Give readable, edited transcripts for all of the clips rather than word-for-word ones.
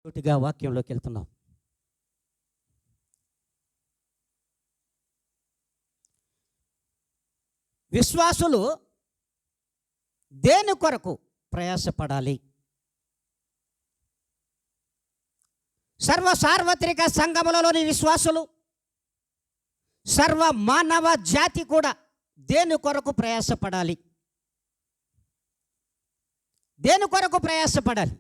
సూటిగా వాక్యంలోకి వెళ్తున్నాం. విశ్వాసులు దేని కొరకు ప్రయాసపడాలి? సార్వత్రిక సంఘములలోని విశ్వాసులు, సర్వ మానవ జాతి కూడా దేని కొరకు ప్రయాసపడాలి? దేని కొరకు ప్రయాసపడాలి?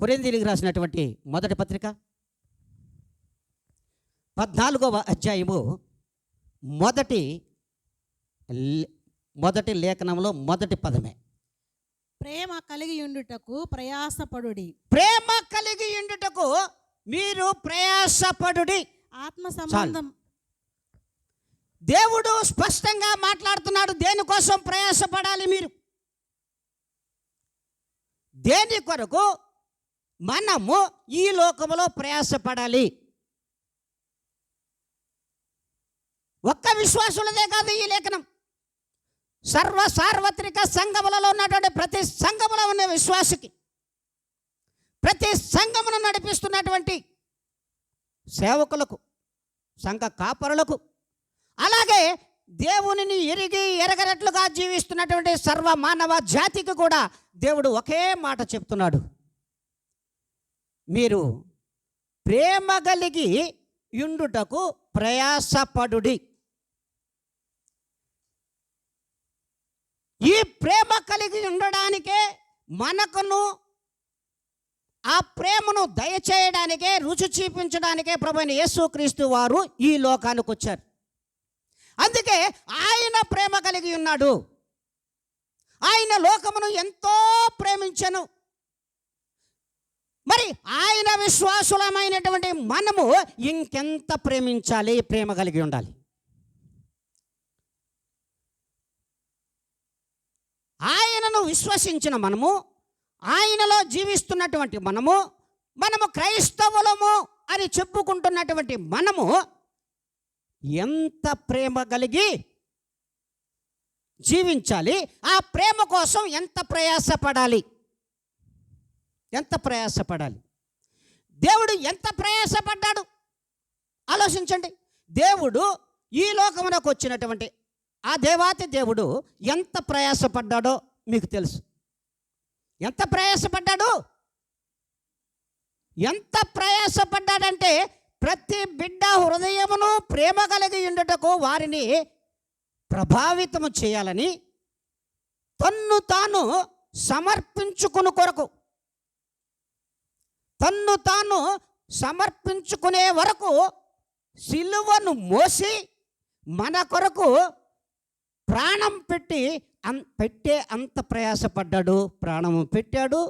కొరింథీయులకు రాసినటువంటి మొదటి పత్రిక 14వ అధ్యాయము మొదటి లేఖనంలో మొదటి పదమే, ప్రేమ కలిగి ఉండుటకు ప్రయాసపడుడి. ప్రేమ కలిగి ఉండుటకు మీరు ప్రయాసపడుడి. ఆత్మ సంబంధం. దేవుడు స్పష్టంగా మాట్లాడుతున్నాడు. దేనికోసం ప్రయాసపడాలి మీరు? దేని కొరకు మనము ఈ లోకములో ప్రయాసపడాలి? ఒక్క విశ్వాసులదే కాదు ఈ లేఖనం. సార్వత్రిక సంఘములలో ఉన్నటువంటి ప్రతి సంఘములో ఉన్న విశ్వాసికి, ప్రతి సంఘమును నడిపిస్తున్నటువంటి సేవకులకు, సంఘ కాపరులకు, అలాగే దేవునిని ఎరగనట్లుగా జీవిస్తున్నటువంటి సర్వ మానవ జాతికి కూడా దేవుడు ఒకే మాట చెప్తున్నాడు. మీరు ప్రేమ కలిగి యుండుటకు ప్రయాసపడుడి. ఈ ప్రేమ కలిగి ఉండడానికే, మనకును ఆ ప్రేమను దయచేయడానికే, రుచి చూపించడానికే ప్రభువైన యేసుక్రీస్తు వారు ఈ లోకానికి వచ్చారు. అందుకే ఆయన ప్రేమ కలిగి ఉన్నాడు. ఆయన లోకమును ఎంతో ప్రేమించెను. మరి ఆయన విశ్వాసులమైనటువంటి మనము ఇంకెంత ప్రేమించాలి, ప్రేమ కలిగి ఉండాలి. ఆయనను విశ్వసించిన మనము, ఆయనలో జీవిస్తున్నటువంటి మనము క్రైస్తవులము అని చెప్పుకుంటున్నటువంటి మనము ఎంత ప్రేమ కలిగి జీవించాలి? ఆ ప్రేమ కోసం ఎంత ప్రయాసపడాలి? ఎంత ప్రయాసపడాలి? దేవుడు ఎంత ప్రయాసపడ్డాడు ఆలోచించండి. దేవుడు ఈ లోకమునకు వచ్చినటువంటి ఆ దేవాతి దేవుడు ఎంత ప్రయాసపడ్డాడో మీకు తెలుసు. ఎంత ప్రయాసపడ్డాడు? ఎంత ప్రయాసపడ్డాడంటే ప్రతి బిడ్డ హృదయమును ప్రేమ కలిగి ఉండుటకు, వారిని ప్రభావితము చేయాలని తన్ను తాను సమర్పించుకుని కొరకు, తన్ను తాను సమర్పించుకునే వరకు సిలువను మోసి మన కొరకు ప్రాణం పెట్టే అంత ప్రయాసపడ్డాడు. ప్రాణము పెట్టాడు,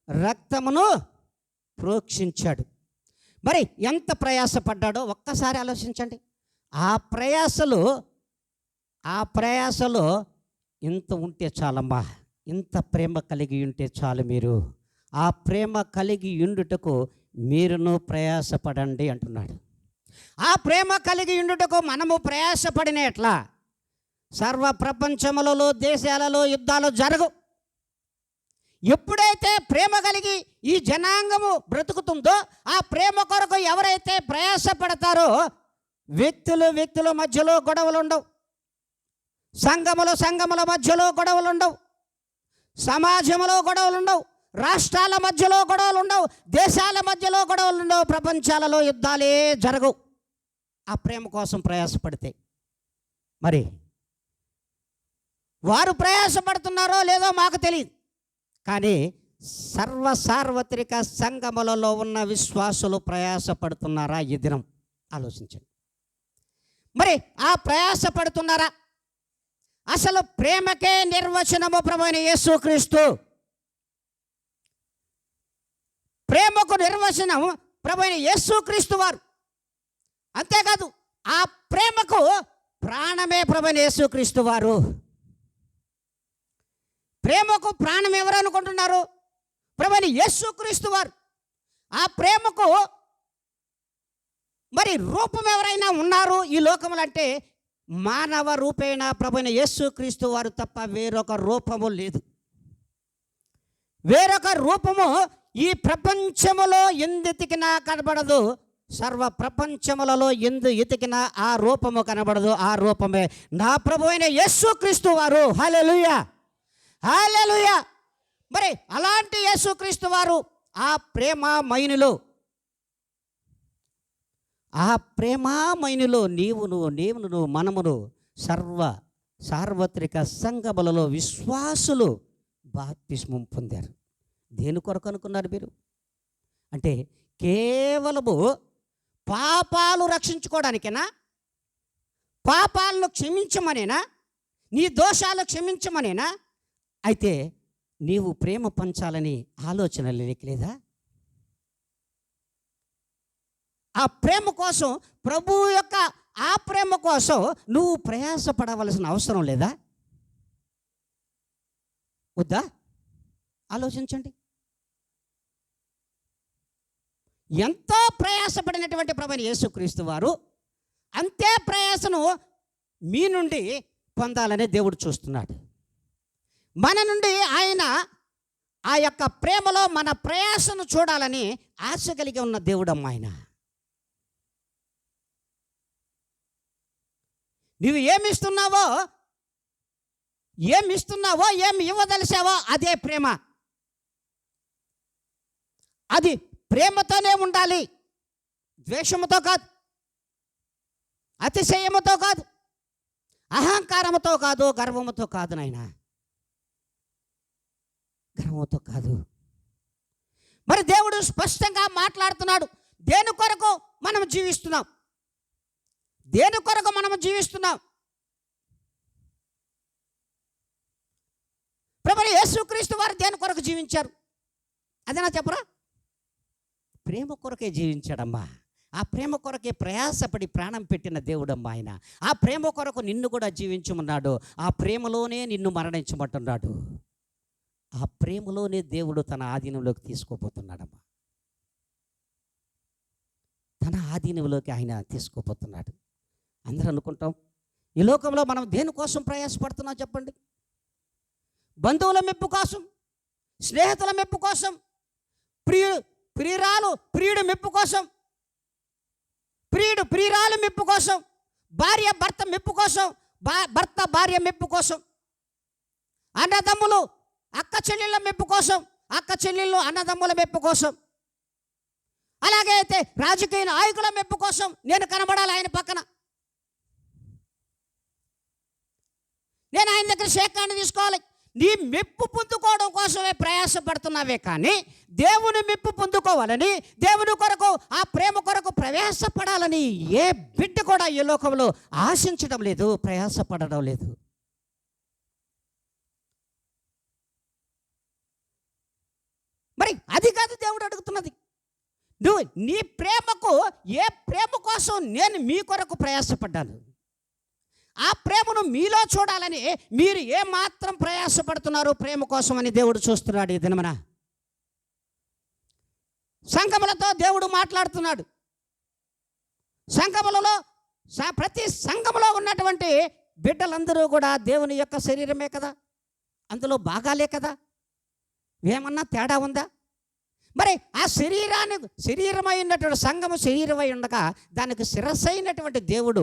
రక్తమును ప్రోక్షించాడు. మరి ఎంత ప్రయాసపడ్డాడో ఒక్కసారి ఆలోచించండి. ఆ ప్రయాసలో ఇంత ఉంటే చాలమ్మా, ఇంత ప్రేమ కలిగి ఉంటే చాలు. మీరు ఆ ప్రేమ కలిగి ఉండుటకు మీరును ప్రయాసపడండి అంటున్నాడు. ఆ ప్రేమ కలిగి ఉండుటకు మనము ప్రయాసపడిన ఎట్లా? సర్వ ప్రపంచములలో, దేశాలలో యుద్ధాలు జరగవు. ఎప్పుడైతే ప్రేమ కలిగి ఈ జనాంగము బ్రతుకుతుందో, ఆ ప్రేమ కొరకు ఎవరైతే ప్రయాసపడతారో, వ్యక్తుల మధ్యలో గొడవలు ఉండవు, సంఘముల మధ్యలో గొడవలు ఉండవు, సమాజంలో గొడవలు ఉండవు, రాష్ట్రాల మధ్యలో గొడవలు ఉండవు, దేశాల మధ్యలో గొడవలు ఉండవు, ప్రపంచాలలో యుద్ధాలే జరగవు ఆ ప్రేమ కోసం ప్రయాసపడితే. మరి వారు ప్రయాసపడుతున్నారో లేదో మాకు తెలియదు, కానీ సార్వత్రిక సంఘములలో ఉన్న విశ్వాసులు ప్రయాసపడుతున్నారా ఈ దినం? ఆలోచించండి. మరి ఆ ప్రయాసపడుతున్నారా? అసలు ప్రేమకే నిర్వచనము ప్రభువైన యేసుక్రీస్తు. ప్రేమకు నిర్వచనం ప్రభువైన యేసుక్రీస్తు వారు. అంతేకాదు, ఆ ప్రేమకు ప్రాణమే ప్రభువైన యేసుక్రీస్తు వారు. ప్రేమకు ప్రాణం ఎవరు అనుకుంటున్నారు? ప్రభువైన యేసుక్రీస్తు వారు. ఆ ప్రేమకు మరి రూపం ఎవరైనా ఉన్నారు ఈ లోకములు అంటే మానవ రూపేణ ప్రభువైన యేసుక్రీస్తు వారు తప్ప వేరొక రూపము లేదు. వేరొక రూపము ఈ ప్రపంచములో ఎందెతికినా కనబడదు. సర్వ ప్రపంచములలో ఎందు ఎతికినా ఆ రూపము కనబడదు. ఆ రూపమే నా ప్రభువైన యేసుక్రీస్తు వారు. హల్లెలూయా, హల్లెలూయా. మరి అలాంటి యేసుక్రీస్తు వారు ఆ ప్రేమామయునిలో, ఆ ప్రేమామయునిలో నీవును మనమును సార్వత్రిక సంఘములలో విశ్వాసులు బాప్తిస్మం పొందారు. దేని కొరకు అనుకున్నారు మీరు? అంటే కేవలము పాపాలు రక్షించుకోవడానికేనా? పాపాలను క్షమించమనేనా? నీ దోషాలు క్షమించమనేనా? అయితే నీవు ప్రేమ పంచాలని ఆలోచన నీకు లేదా? ఆ ప్రేమ కోసం, ప్రభువు యొక్క ఆ ప్రేమ కోసం నువ్వు ప్రయాసపడవలసిన అవసరం లేదా? వద్దా? ఆలోచించండి. ఎంతో ప్రయాసపడినటువంటి ప్రభువైన యేసుక్రీస్తు వారు అంతే ప్రయాసను మీ నుండి పొందాలనే దేవుడు చూస్తున్నాడు. మన నుండి ఆయన ఆ యొక్క ప్రేమలో మన ప్రయాసను చూడాలని ఆశ కలిగి ఉన్న దేవుడమ్మ ఆయన. నువ్వు ఏమిస్తున్నావో, ఏమి ఇవ్వదలిసావో అదే ప్రేమ. అది ప్రేమతోనే ఉండాలి, ద్వేషముతో కాదు, అతిశయముతో కాదు, అహంకారముతో కాదు, గర్వముతో కాదు నాయన, గర్వముతో కాదు. మరి దేవుడు స్పష్టంగా మాట్లాడుతున్నాడు. దేని కొరకు మనం జీవిస్తున్నాం? దేని కొరకు మనం జీవిస్తున్నాం? ప్రభువైన యేసుక్రీస్తు వారు దేని కొరకు జీవించారు? అదేనా చెప్పరా? ప్రేమ కొరకే జీవించాడమ్మా. ఆ ప్రేమ కొరకే ప్రయాసపడి ప్రాణం పెట్టిన దేవుడమ్మా ఆయన. ఆ ప్రేమ కొరకు నిన్ను కూడా జీవించమన్నాడు. ఆ ప్రేమలోనే నిన్ను మరణించమంటున్నాడు. ఆ ప్రేమలోనే దేవుడు తన ఆధీనంలోకి తీసుకోబోతున్నాడమ్మా. తన ఆధీనంలోకి ఆయన తీసుకోబోతున్నాడు. అందరూ అనుకుంటాం, ఈ లోకంలో మనం దేనికోసం ప్రయాసపడుతున్నాం చెప్పండి? బంధువుల మెప్పు కోసం, స్నేహితుల మెప్పు కోసం, ప్రియుడు మెప్పు కోసం, ప్రియురాలు మెప్పు కోసం, భార్య భర్త మెప్పు కోసం, భర్త భార్య మెప్పు కోసం, అన్నదమ్ములు అక్క చెల్లెళ్ళ మెప్పు కోసం, అక్క చెల్లెళ్ళు అన్నదమ్ముల మెప్పు కోసం, అలాగే అయితే రాజకీయ నాయకుల మెప్పు కోసం నేను కనబడాలి ఆయన పక్కన, నేను ఆయన దగ్గర శేఖాన్ని తీసుకోవాలి. నీ మెప్పు పొందుకోవడం కోసమే ప్రయాసపడుతున్నావే కానీ దేవుని మెప్పు పొందుకోవాలని, దేవుని కొరకు ఆ ప్రేమ కొరకు ప్రయాసపడాలని ఏ బిడ్డ కూడా ఈ లోకంలో ఆశించడం లేదు, ప్రయాసపడడం లేదు. మరి అది కాదు దేవుడు అడుగుతున్నది. నువ్వు నీ ప్రేమకు, ఏ ప్రేమ కోసం నేను మీ కొరకు ప్రయాసపడ్డాను, ఆ ప్రేమను మీలో చూడాలని మీరు ఏమాత్రం ప్రయాసపడుతున్నారు ప్రేమ కోసం అని దేవుడు చూస్తున్నాడు ఈ దినమున. సంఘములతో దేవుడు మాట్లాడుతున్నాడు. సంఘములలో, ప్రతి సంఘములో ఉన్నటువంటి బిడ్డలందరూ కూడా దేవుని యొక్క శరీరమే కదా, అందులో భాగాలే కదా. ఏమన్నా తేడా ఉందా? మరి ఆ శరీరమైనటువంటి సంఘము శరీరమై ఉండగా దానికి శిరస్సైనటువంటి దేవుడు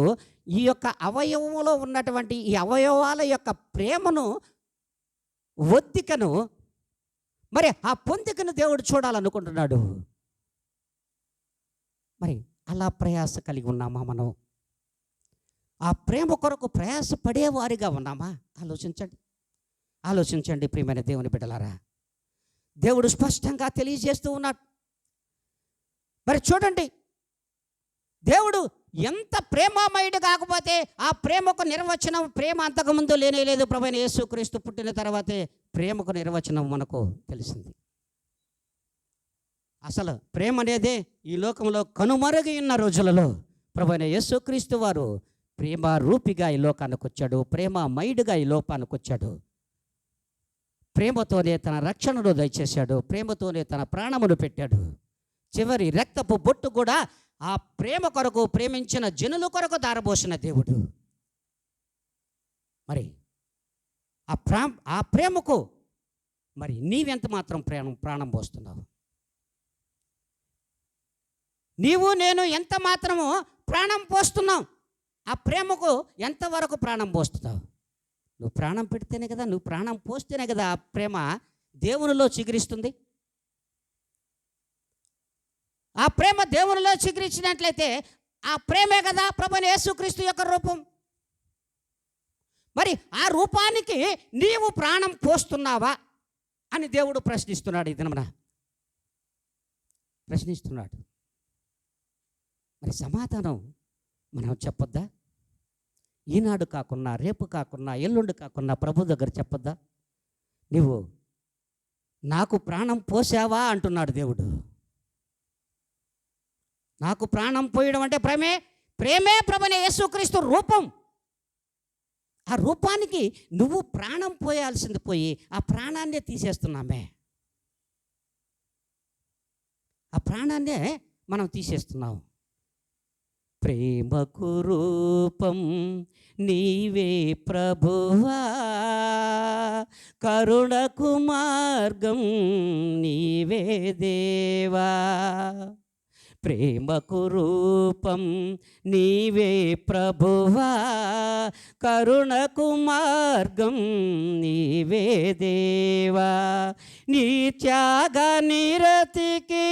ఈ యొక్క అవయవములో ఉన్నటువంటి ఈ అవయవాల యొక్క ప్రేమను, ఒత్తికను, మరి ఆ పొందికను దేవుడు చూడాలనుకుంటున్నాడు. మరి అలా ప్రయాస కలిగి ఉన్నామా మనం? ఆ ప్రేమ కొరకు ప్రయాస పడేవారిగా ఉన్నామా? ఆలోచించండి ప్రియమైన దేవుని బిడ్డలారా. దేవుడు స్పష్టంగా తెలియజేస్తూ ఉన్నాడు. మరి చూడండి, దేవుడు ఎంత ప్రేమమయుడు కాకపోతే ఆ ప్రేమకు నిర్వచనం, ప్రేమ అంతకుముందు లేనేలేదు. ప్రభువైన యేసుక్రీస్తు పుట్టిన తర్వాతే ప్రేమకు నిర్వచనం మనకు తెలిసింది. అసలు ప్రేమ అనేదే ఈ లోకంలో కనుమరుగి ఉన్న రోజులలో ప్రభువైన యేసుక్రీస్తు వారు ప్రేమ రూపిగా ఈ లోకానికి వచ్చాడు, ప్రేమమయుడుగా ఈ లోకానికి వచ్చాడు. ప్రేమతోనే తన రక్షణను దయచేశాడు, ప్రేమతోనే తన ప్రాణమును పెట్టాడు. చివరి రక్తపు బొట్టు కూడా ఆ ప్రేమ కొరకు, ప్రేమించిన జనుల కొరకు దారబోసిన దేవుడు. మరి ఆ ప్రేమకు మరి నీవెంత మాత్రం ప్రాణం పోస్తున్నావు? నీవు నేను ఎంత మాత్రము ప్రాణం పోస్తున్నాం? ఆ ప్రేమకు ఎంతవరకు ప్రాణం పోస్తున్నావు? నువ్వు ప్రాణం పెడితేనే కదా, నువ్వు ప్రాణం పోస్తేనే కదా ఆ ప్రేమ దేవునిలో చిగురిస్తుంది. ఆ ప్రేమ దేవునిలో చిగురించినట్లయితే ఆ ప్రేమే కదా ప్రభువైన యేసుక్రీస్తు యొక్క రూపం. మరి ఆ రూపానికి నీవు ప్రాణం పోస్తున్నావా అని దేవుడు ప్రశ్నిస్తున్నాడు. ఈ దినమున ప్రశ్నిస్తున్నాడు. మరి సమాధానం మనం చెప్పొద్దా? ఈనాడు కాకున్నా, రేపు కాకున్నా, ఎల్లుండి కాకున్నా ప్రభు దగ్గర చెప్పొద్దా? నీవు నాకు ప్రాణం పోసావా అంటున్నాడు దేవుడు. నాకు ప్రాణం పోయడం అంటే ప్రేమే ప్రభువైన యేసుక్రీస్తు రూపం. ఆ రూపానికి నువ్వు ప్రాణం పోయాల్సింది పోయి ఆ ప్రాణాన్నే తీసేస్తున్నామే. ఆ ప్రాణాన్నే మనం తీసేస్తున్నాం. ప్రేమకు రూపం నీవే ప్రభువా, కరుణకు మార్గం నీవే దేవా. ప్రేమకు రూపం నీవే ప్రభువా, కరుణకు మార్గం నీవే దేవా. నీ త్యాగ నిరతికి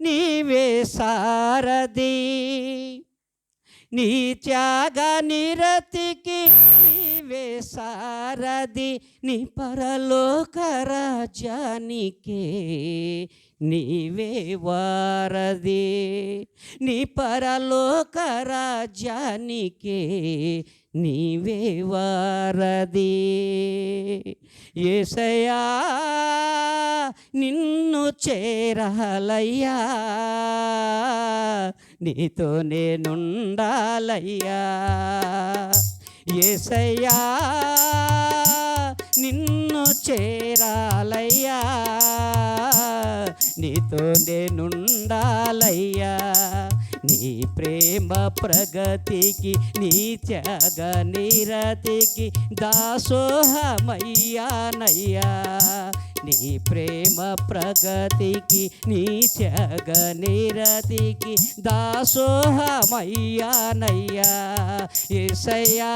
నీవే సారథి, నీ త్యాగ నిరతికి నీవే సారథి. నీ పరలోక రాజ్యానికే నీవే వారధి, నీ పరలోక రాజ్యానికే నీవే వారధి. యేసయ్యా నిన్ను చేరాలయ్యా, నీతో నేనుండాలయ్యా. యేసయ్యా నిన్ను చేరాలయ్యా, నీతో నేనుండాలయ్యా. నీ ప్రేమ ప్రగతికి, నీ త్యాగ నిరతికి దాసోహమయ్యానయ్యా. నీ ప్రేమ ప్రగతికి, నీ త్యాగ నిరతికి దాసోహమయ్యానయ్యా. యేసయ్యా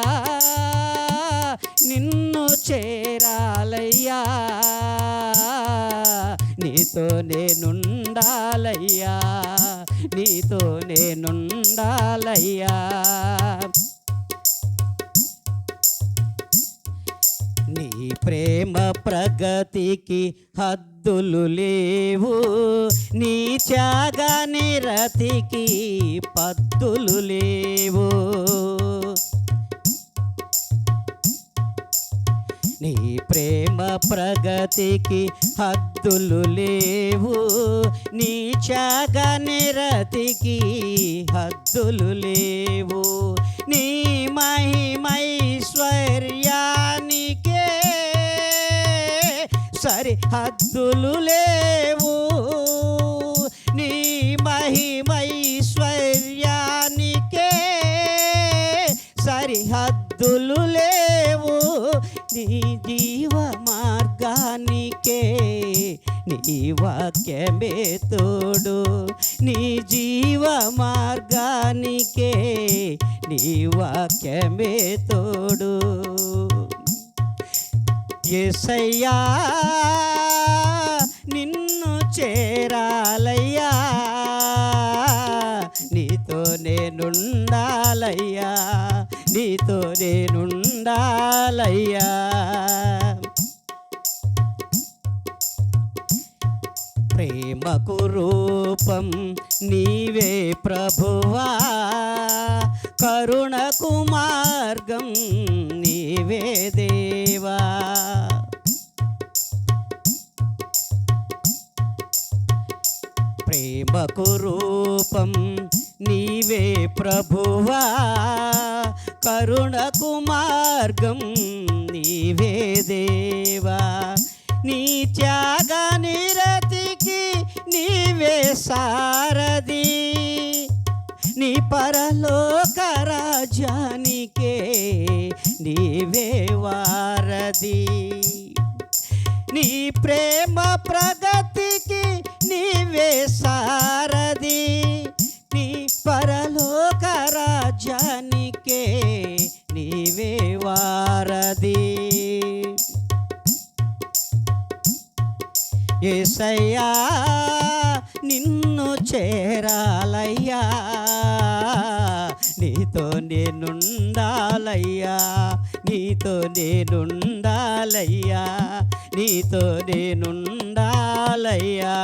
నిన్ను చేరాలయ్యా, నీతో నేనుండాలయ్యా, నీతో నేనుండాలయ్యా. నీ ప్రేమ ప్రగతికి హద్దులు లేవు, నీ త్యాగ నిరతికి పద్దులు లేవు. నీ ప్రేమ ప్రగతికి హద్దులు లేవు, నీ త్యాగ నిరతికి హద్దులు లేవు. నీ మహిమైశ్వర్యానికే సరిహద్దులు లేవు, నీ మహిమైశ్వర్యానికే సరిహద్దులు లేవు. నీ జీవ మార్గానికే నీ వాక్యమే తోడు, నీ జీవ మార్గానికే నీ వాక్యమే తోడు. యేసయ్యా నిన్ను చేరాలయ్యా, నీతో నేనుండాలయ్యా, నీతో నేనుండాలయ్యా. ప్రేమకు రూపం నీవే ప్రభువా, కరుణకు మార్గం నీవే దేవా. ప్రేమకు రూపం నీవే ప్రభువా, కరుణకు మార్గం నీవే దేవా. నీ త్యాగ నిరతికి నీవే సారథి, నీ పరలోక రాజ్యానికే నీవే వారధి. నీ ప్రేమ ప్రగతికి నీవే సారథి, నీ పరలోక రాజ్యానికే నీవే వారధి. యేసయ్యా నిన్ను చేరాలయ్యా, నీతో నేనుండాలయ్యా, నీతో నేనుండాలయ్యా, నీతో నేనుండాలయ్యా.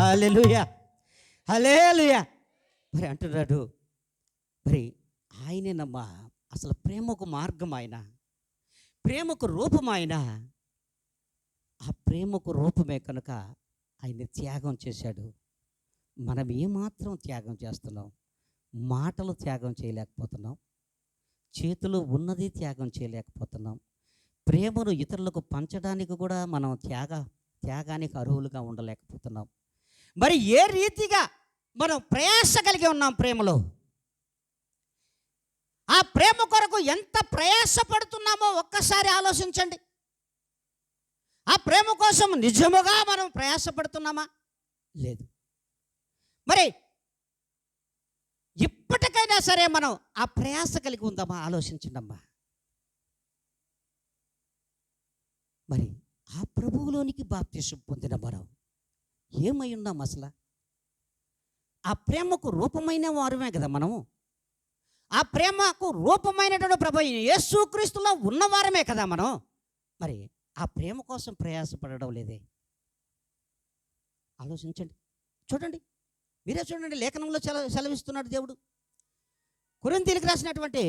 హల్లెలూయా, హల్లెలూయా. మరి అంటున్నాడు, మరి ఆయనేనమ్మా అసలు ప్రేమకు మార్గం ఆయన, ప్రేమకు రూపం ఆయన. ఆ ప్రేమకు రూపమే కనుక ఆయన త్యాగం చేశాడు. మనం ఏమాత్రం త్యాగం చేస్తున్నాం? మాటలు త్యాగం చేయలేకపోతున్నాం, చేతులు ఉన్నది త్యాగం చేయలేకపోతున్నాం. ప్రేమను ఇతరులకు పంచడానికి కూడా మనం త్యాగానికి అర్హులుగా ఉండలేకపోతున్నాం. మరి ఏ రీతిగా మనం ప్రయాస కలిగి ఉన్నాం ప్రేమలో? ఆ ప్రేమ కొరకు ఎంత ప్రయాసపడుతున్నామో ఒక్కసారి ఆలోచించండి. ఆ ప్రేమ కోసం నిజముగా మనం ప్రయాసపడుతున్నామా? లేదు. మరి ఇప్పటికైనా సరే మనం ఆ ప్రయాస కలిగి ఉందామా? ఆలోచించండమ్మా. మరి ఆ ప్రభువులోనికి బాప్తిసం పొందిన మనం ఏమై ఉన్నాం అసలు? ఆ ప్రేమకు రూపమైన వారమే కదా మనము. ఆ ప్రేమకు రూపమైనటువంటి ప్రభు యేసుక్రీస్తులో ఉన్నవారమే కదా మనం. మరి ఆ ప్రేమ కోసం ప్రయాసపడడం లేదే? ఆలోచించండి, చూడండి, మీరే చూడండి. లేఖనంలో సెలవిస్తున్నాడు దేవుడు. కొరింథీయులకు రాసినటువంటి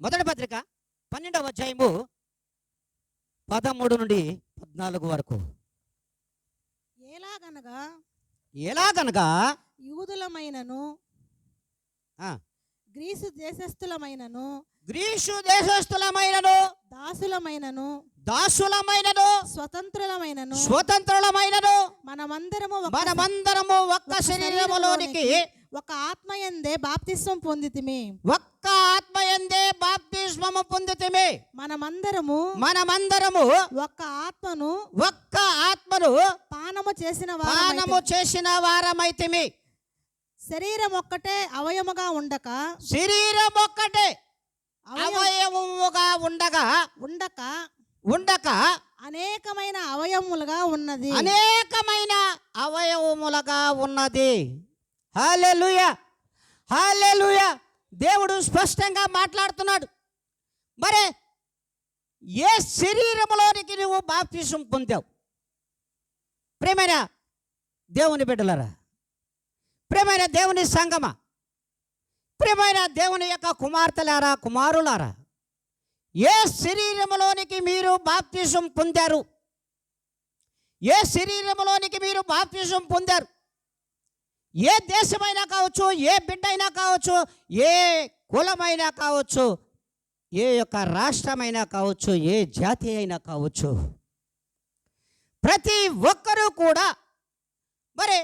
మొదటి పత్రిక 12వ అధ్యాయము 13 నుండి 14 వరకు. ఎలాగనగా యూదులమైనను గ్రీసు దేశస్థులమైనను దాసులమైనను స్వతంత్రులమైనను మనమందరము ఒక్క శరీరములోనికి ఒక ఆత్మయందే బాప్తిస్మం పొందితిమి. మనమందరము ఒక్క ఆత్మను పానము చేసిన వారమైతిమి. శరీరం ఒక్కటే అవయముగా ఉండక అనేకమైన అవయవములుగా ఉన్నది. హల్లెలూయా, హల్లెలూయా. దేవుడు స్పష్టంగా మాట్లాడుతున్నాడు. మరి ఏ శరీరములోనికి నువ్వు బాప్తిసం పొందావు? ప్రియమైన దేవుని బిడ్డలారా, ప్రియమైన దేవుని సంగమా, ప్రియమైన దేవుని యొక్క కుమార్తెలారా, కుమారులారా, ఏ శరీరములోనికి మీరు బాప్తిసం పొందారు? ఏ శరీరములోనికి మీరు బాప్తిసం పొందారు? ఏ దేశమైనా కావచ్చు, ఏ బిడ్డ అయినా కావచ్చు, ఏ కులమైనా కావచ్చు, ఏ యొక్క రాష్ట్రమైనా కావచ్చు, ఏ జాతి అయినా కావచ్చు, ప్రతి ఒక్కరూ కూడా మరి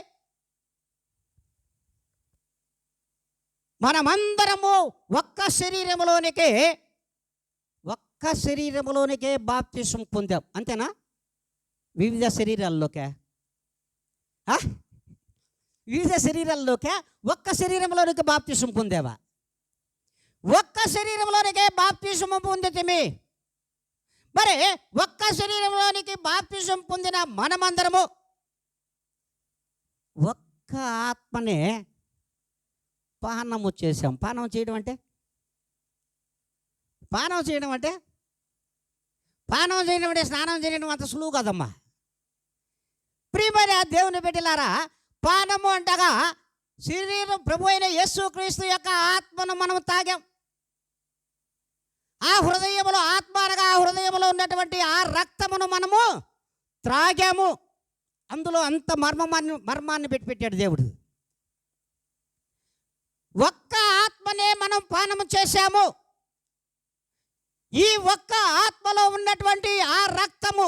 మనమందరము ఒక్క శరీరములోనికే బాప్తిసం పొందాం. అంతేనా? వివిధ శరీరాల్లోకే ఒక్క శరీరంలోనికి బాప్తిసం పొందేవా? ఒక్క శరీరంలోనికే బాప్తిసం పొందితిమి. మరి ఒక్క శరీరంలోనికి బాప్తిసం పొందిన మనమందరము ఒక్క ఆత్మనే పానము చేశాం. పానం చేయడం అంటే స్నానం చేయడం అంత సులువు కదమ్మా. ప్రియమైన దేవుని బిడ్డలారా, పానము అంటగా శరీరం ప్రభు అయిన యేసుక్రీస్తు యొక్క ఆత్మను మనం తాగాం. ఆ హృదయములో ఆత్మ అనగా ఆ హృదయములో ఉన్నటువంటి ఆ రక్తమును మనము త్రాగాము. అందులో అంత మర్మాన్ని పెట్టాడు దేవుడు. ఒక్క ఆత్మనే మనం పానము చేశాము. ఈ ఒక్క ఆత్మలో ఉన్నటువంటి ఆ రక్తము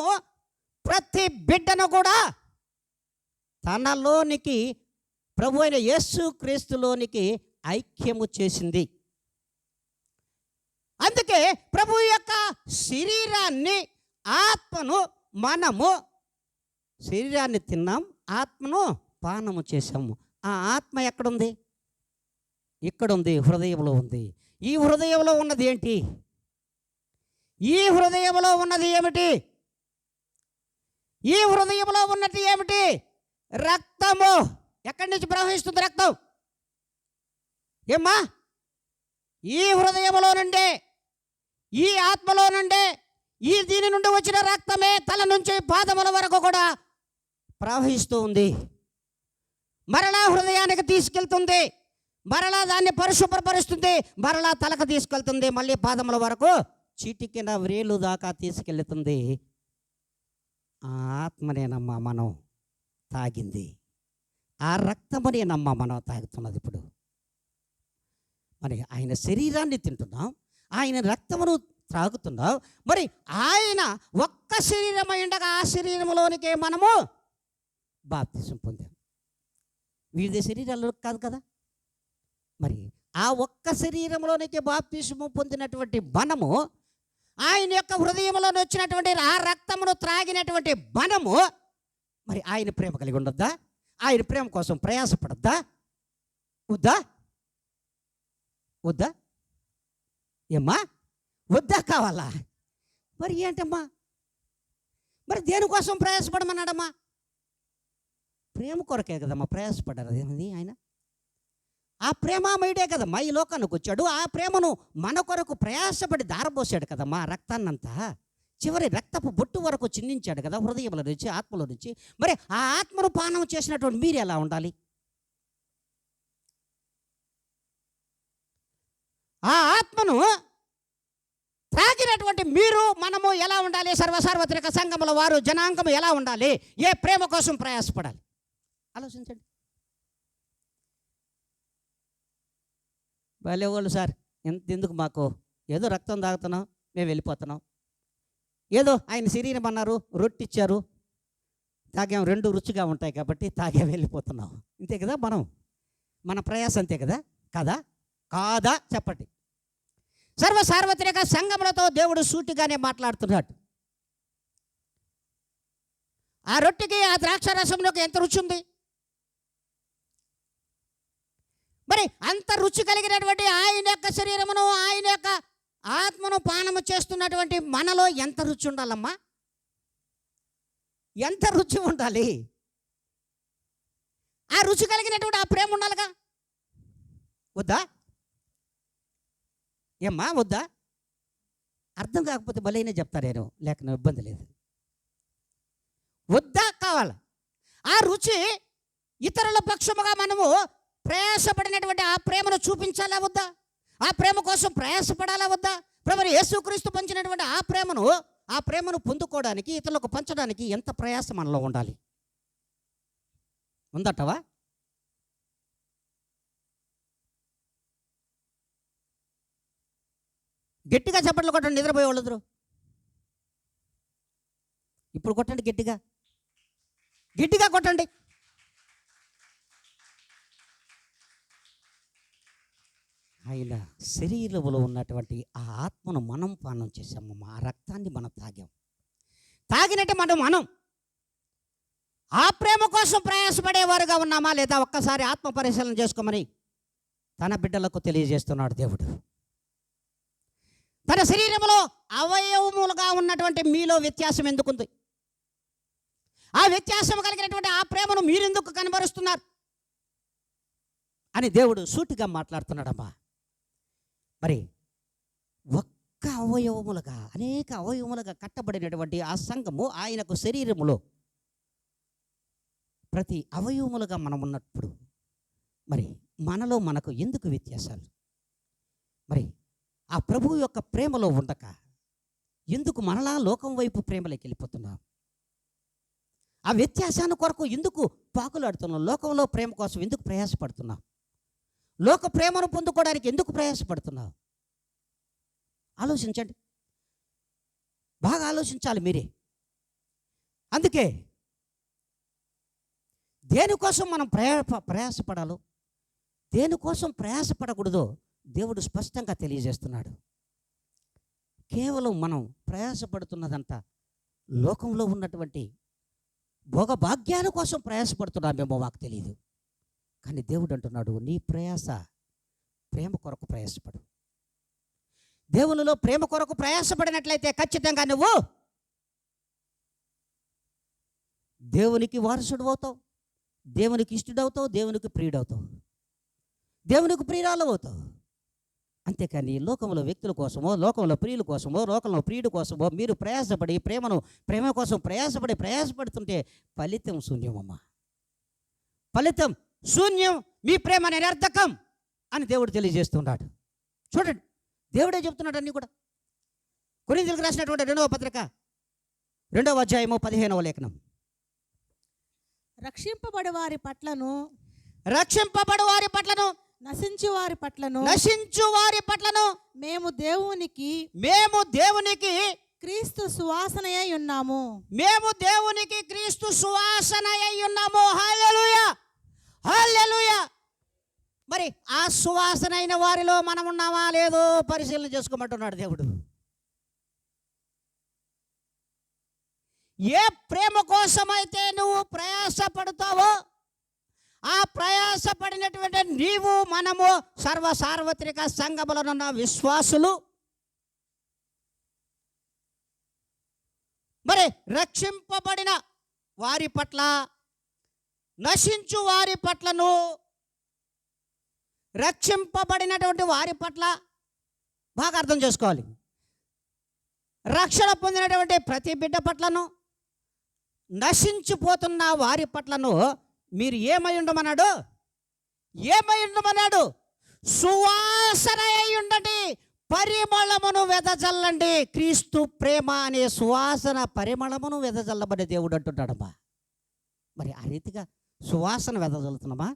ప్రతి బిడ్డను కూడా తనలోనికి ప్రభు అయిన యేసు క్రీస్తులోనికి ఐక్యము చేసింది. అందుకే ప్రభు యొక్క శరీరాన్ని, ఆత్మను మనము శరీరాన్ని తిన్నాం, ఆత్మను పానము చేశాము. ఆ ఆత్మ ఎక్కడుంది? ఇక్కడుంది, హృదయంలో ఉంది. ఈ హృదయంలో ఉన్నది ఏంటి? ఈ హృదయంలో ఉన్నది ఏమిటి? ఈ హృదయంలో ఉన్నది ఏమిటి? రక్తము. ఎక్కడి నుంచి ప్రవహిస్తుంది రక్తం? ఏమ్మా? ఈ హృదయంలో నుండే, ఈ ఆత్మలో నుండే, ఈ దీని నుండి వచ్చిన రక్తమే తల నుంచి పాదముల వరకు కూడా ప్రవహిస్తూ ఉంది. మరలా హృదయానికి తీసుకెళ్తుంది, మరలా దాన్ని పరిశుభ్రపరుస్తుంది, మరలా తలకు తీసుకెళ్తుంది, మళ్ళీ పాదముల వరకు చిటికిన వ్రేలు దాకా తీసుకెళ్తుంది. ఆ ఆత్మనేనమ్మా మనం తాగింది, ఆ రక్తమనేనమ్మా మనం తాగుతున్నది. ఇప్పుడు మరి ఆయన శరీరాన్ని తింటున్నాం, ఆయన రక్తమును త్రాగుతున్నాం. మరి ఆయన ఒక్క శరీరమై ఉండగా ఆ శరీరంలోనికే మనము బాప్తిసం పొందాం. వివిధ శరీరాల్లో కాదు కదా. మరి ఆ ఒక్క శరీరంలోనికి బాప్తిసము పొందినటువంటి మనము, ఆయన యొక్క హృదయంలో వచ్చినటువంటి ఆ రక్తమును త్రాగినటువంటి మనము, మరి ఆయన ప్రేమ కలిగి ఉండొద్దా? ఆయన ప్రేమ కోసం ప్రయాసపడద్దా? వద్దా? వద్దా? ఏమ్మా? వద్దా? కావాలా? మరి ఏంటమ్మా? మరి దేనికోసం ప్రయాసపడమన్నాడమ్మా? ప్రేమ కొరకే కదమ్మా ప్రయాసపడ్డారు. అదేమిది ఆయన? ఆ ప్రేమామయుడే కదమ్మా ఈ లోకానికి వచ్చాడు. ఆ ప్రేమను మన కొరకు ప్రయాసపడి దారబోసాడు కదమ్మా. ఆ రక్తాన్నంతా చివరి రక్తపు బొట్టు వరకు చిందించాడు కదా, హృదయంలో నుంచి, ఆత్మలో నుంచి. మరి ఆ ఆత్మను పానం చేసినటువంటి మీరు ఎలా ఉండాలి? ఆ ఆత్మను త్రాగినటువంటి మీరు, మనము ఎలా ఉండాలి? సర్వసార్వత్రిక సంఘముల వారు, జనాంగము ఎలా ఉండాలి? ఏ ప్రేమ కోసం ప్రయాసపడాలి? ఆలోచించండి. వాళ్ళేవాళ్ళు సార్ ఎందుకు మాకు, ఏదో రక్తం తాగుతున్నాం, మేము వెళ్ళిపోతున్నాం, ఏదో ఆయన శరీరం అన్నారు, రొట్టె ఇచ్చారు, తాగాం, రెండు రుచిగా ఉంటాయి కాబట్టి తాగాం, వెళ్ళిపోతున్నాం. ఇంతే కదా మన ప్రయాస, అంతే కదా? కాదా? కాదా? చెప్పండి. సర్వసార్వత్రిక సంఘములతో దేవుడు సూటిగానే మాట్లాడుతున్నాడు. ఆ రొట్టెకి, ఆ ద్రాక్ష రసంలోకి ఎంత రుచి ఉంది? మరి అంత రుచి కలిగినటువంటి ఆయన యొక్క శరీరమును, ఆయన యొక్క ఆత్మను పానము చేస్తున్నటువంటి మనలో ఎంత రుచి ఉండాలమ్మా? ఎంత రుచి ఉండాలి? ఆ రుచి కలిగినటువంటి ఆ ప్రేమ ఉండాలిగా. వద్దా? ఏమ్మా? వద్దా? అర్థం కాకపోతే భలేనే చెప్తారేను, లేక ఇబ్బంది లేదు. వద్దా? కావాలి. ఆ రుచి ఇతరుల పక్షముగా మనము ప్రయాసపడినటువంటి ఆ ప్రేమను చూపించాలా వద్దా? ఆ ప్రేమ కోసం ప్రయాసపడాలా వద్దా? ప్రభువు యేసుక్రీస్తు పంచినటువంటి ఆ ప్రేమను పొందుకోవడానికి, ఇతరులకు పంచడానికి ఎంత ప్రయాస మనలో ఉండాలి? ఉందటవా? గట్టిగా చప్పట్లు కొట్టండి, నిద్రపోయే వాళ్ళందరూ. ఇప్పుడు కొట్టండి, గట్టిగా గట్టిగా కొట్టండి. ఆయన శరీరంలో ఉన్నటువంటి ఆ ఆత్మను మనం పానం చేసాము, ఆ రక్తాన్ని మనం తాగినట్టు మనం ఆ ప్రేమ కోసం ప్రయాసపడేవారుగా ఉన్నామా లేదా? ఒక్కసారి ఆత్మ పరిశీలన చేసుకోమని తన బిడ్డలకు తెలియజేస్తున్నాడు దేవుడు. తన శరీరంలో అవయవములుగా ఉన్నటువంటి మీలో వ్యత్యాసం ఎందుకుంది? ఆ వ్యత్యాసం కలిగినటువంటి ఆ ప్రేమను మీరెందుకు కనబరుస్తున్నారు అని దేవుడు సూటిగా మాట్లాడుతున్నాడమ్మా. మరి ఒక్క అవయవములుగా, అనేక అవయవములుగా కట్టబడినటువంటి ఆ సంఘము, ఆయనకు శరీరములో ప్రతి అవయవములుగా మనం ఉన్నప్పుడు మరి మనలో మనకు ఎందుకు వ్యత్యాసాలు? మరి ఆ ప్రభువు యొక్క ప్రేమలో ఉండక ఎందుకు మనలా లోకం వైపు ప్రేమలోకి వెళ్ళిపోతున్నాం? ఆ వ్యత్యాసాన్ని కొరకు ఎందుకు పాకులాడుతున్నాం? లోకంలో ప్రేమ కోసం ఎందుకు ప్రయాసపడుతున్నాం? లోక ప్రేమను పొందుకోవడానికి ఎందుకు ప్రయాసపడుతున్నావు? ఆలోచించండి, బాగా ఆలోచించాలి మీరే. అందుకే దేనికోసం మనం ప్రయాసపడాలో, దేనికోసం ప్రయాసపడకూడదో దేవుడు స్పష్టంగా తెలియజేస్తున్నాడు. కేవలం మనం ప్రయాసపడుతున్నదంతా లోకంలో ఉన్నటువంటి భోగభాగ్యాల కోసం ప్రయాసపడుతున్నామేమో మాకు తెలియదు. కానీ దేవుడు అంటున్నాడు, నీ ప్రయాస ప్రేమ కొరకు ప్రయాసపడు. దేవునిలో ప్రేమ కొరకు ప్రయాసపడినట్లయితే ఖచ్చితంగా నువ్వు దేవునికి వారసుడు అవుతావు, దేవునికి ఇష్టడవుతావు, దేవునికి ప్రియుడవుతావు, దేవునికి ప్రియురాలు అవుతావు. అంతేకాని లోకంలో వ్యక్తుల కోసమో, లోకంలో ప్రియుల కోసమో, లోకంలో ప్రియుడి కోసమో మీరు ప్రయాసపడి ప్రేమ కోసం ప్రయాసపడుతుంటే ఫలితం శూన్యమమ్మా. ఫలితం శూన్యం, మీ ప్రేమ నిరర్థకం అని దేవుడు తెలియజేస్తున్నాడు. చూడండి, దేవుడే చెప్తున్నాడు అన్నీ కూడా. కొరింథీయులకు రాసినటువంటి 2వ పత్రిక 2వ అధ్యాయము 15వ లేఖనం. రక్షింపబడు వారి పట్లను నశించు వారి పట్లను మేము దేవునికి క్రీస్తు సువాసనయై ఉన్నాము. హల్లెలూయా, హల్లెలూయా. మరి ఆ సువాసన అయిన వారిలో మనం ఉన్నామా లేదో పరిశీలన చేసుకోమంటున్నాడు దేవుడు. ఏ ప్రేమ కోసమైతే నువ్వు ప్రయాసపడతావో ఆ ప్రయాసపడినటువంటి నీవు, మనము సార్వత్రిక సంఘములనున్న విశ్వాసులు మరి రక్షింపబడిన వారి పట్ల, నశించు వారి పట్లను, రక్షింపబడినటువంటి వారి పట్ల బాగా అర్థం చేసుకోవాలి. రక్షణ పొందినటువంటి ప్రతి బిడ్డ పట్లను, నశించిపోతున్న వారి పట్లను మీరు ఏమై ఉండమన్నాడు? సువాసన అయి ఉండండి, పరిమళమును వెదజల్లండి. క్రీస్తు ప్రేమ అనే సువాసన పరిమళమును వెదజల్లబడే దేవుడు అంటున్నాడమ్మా. మరి ఆ రీతిగా సువాసన వెదజల్లుతున్నామా?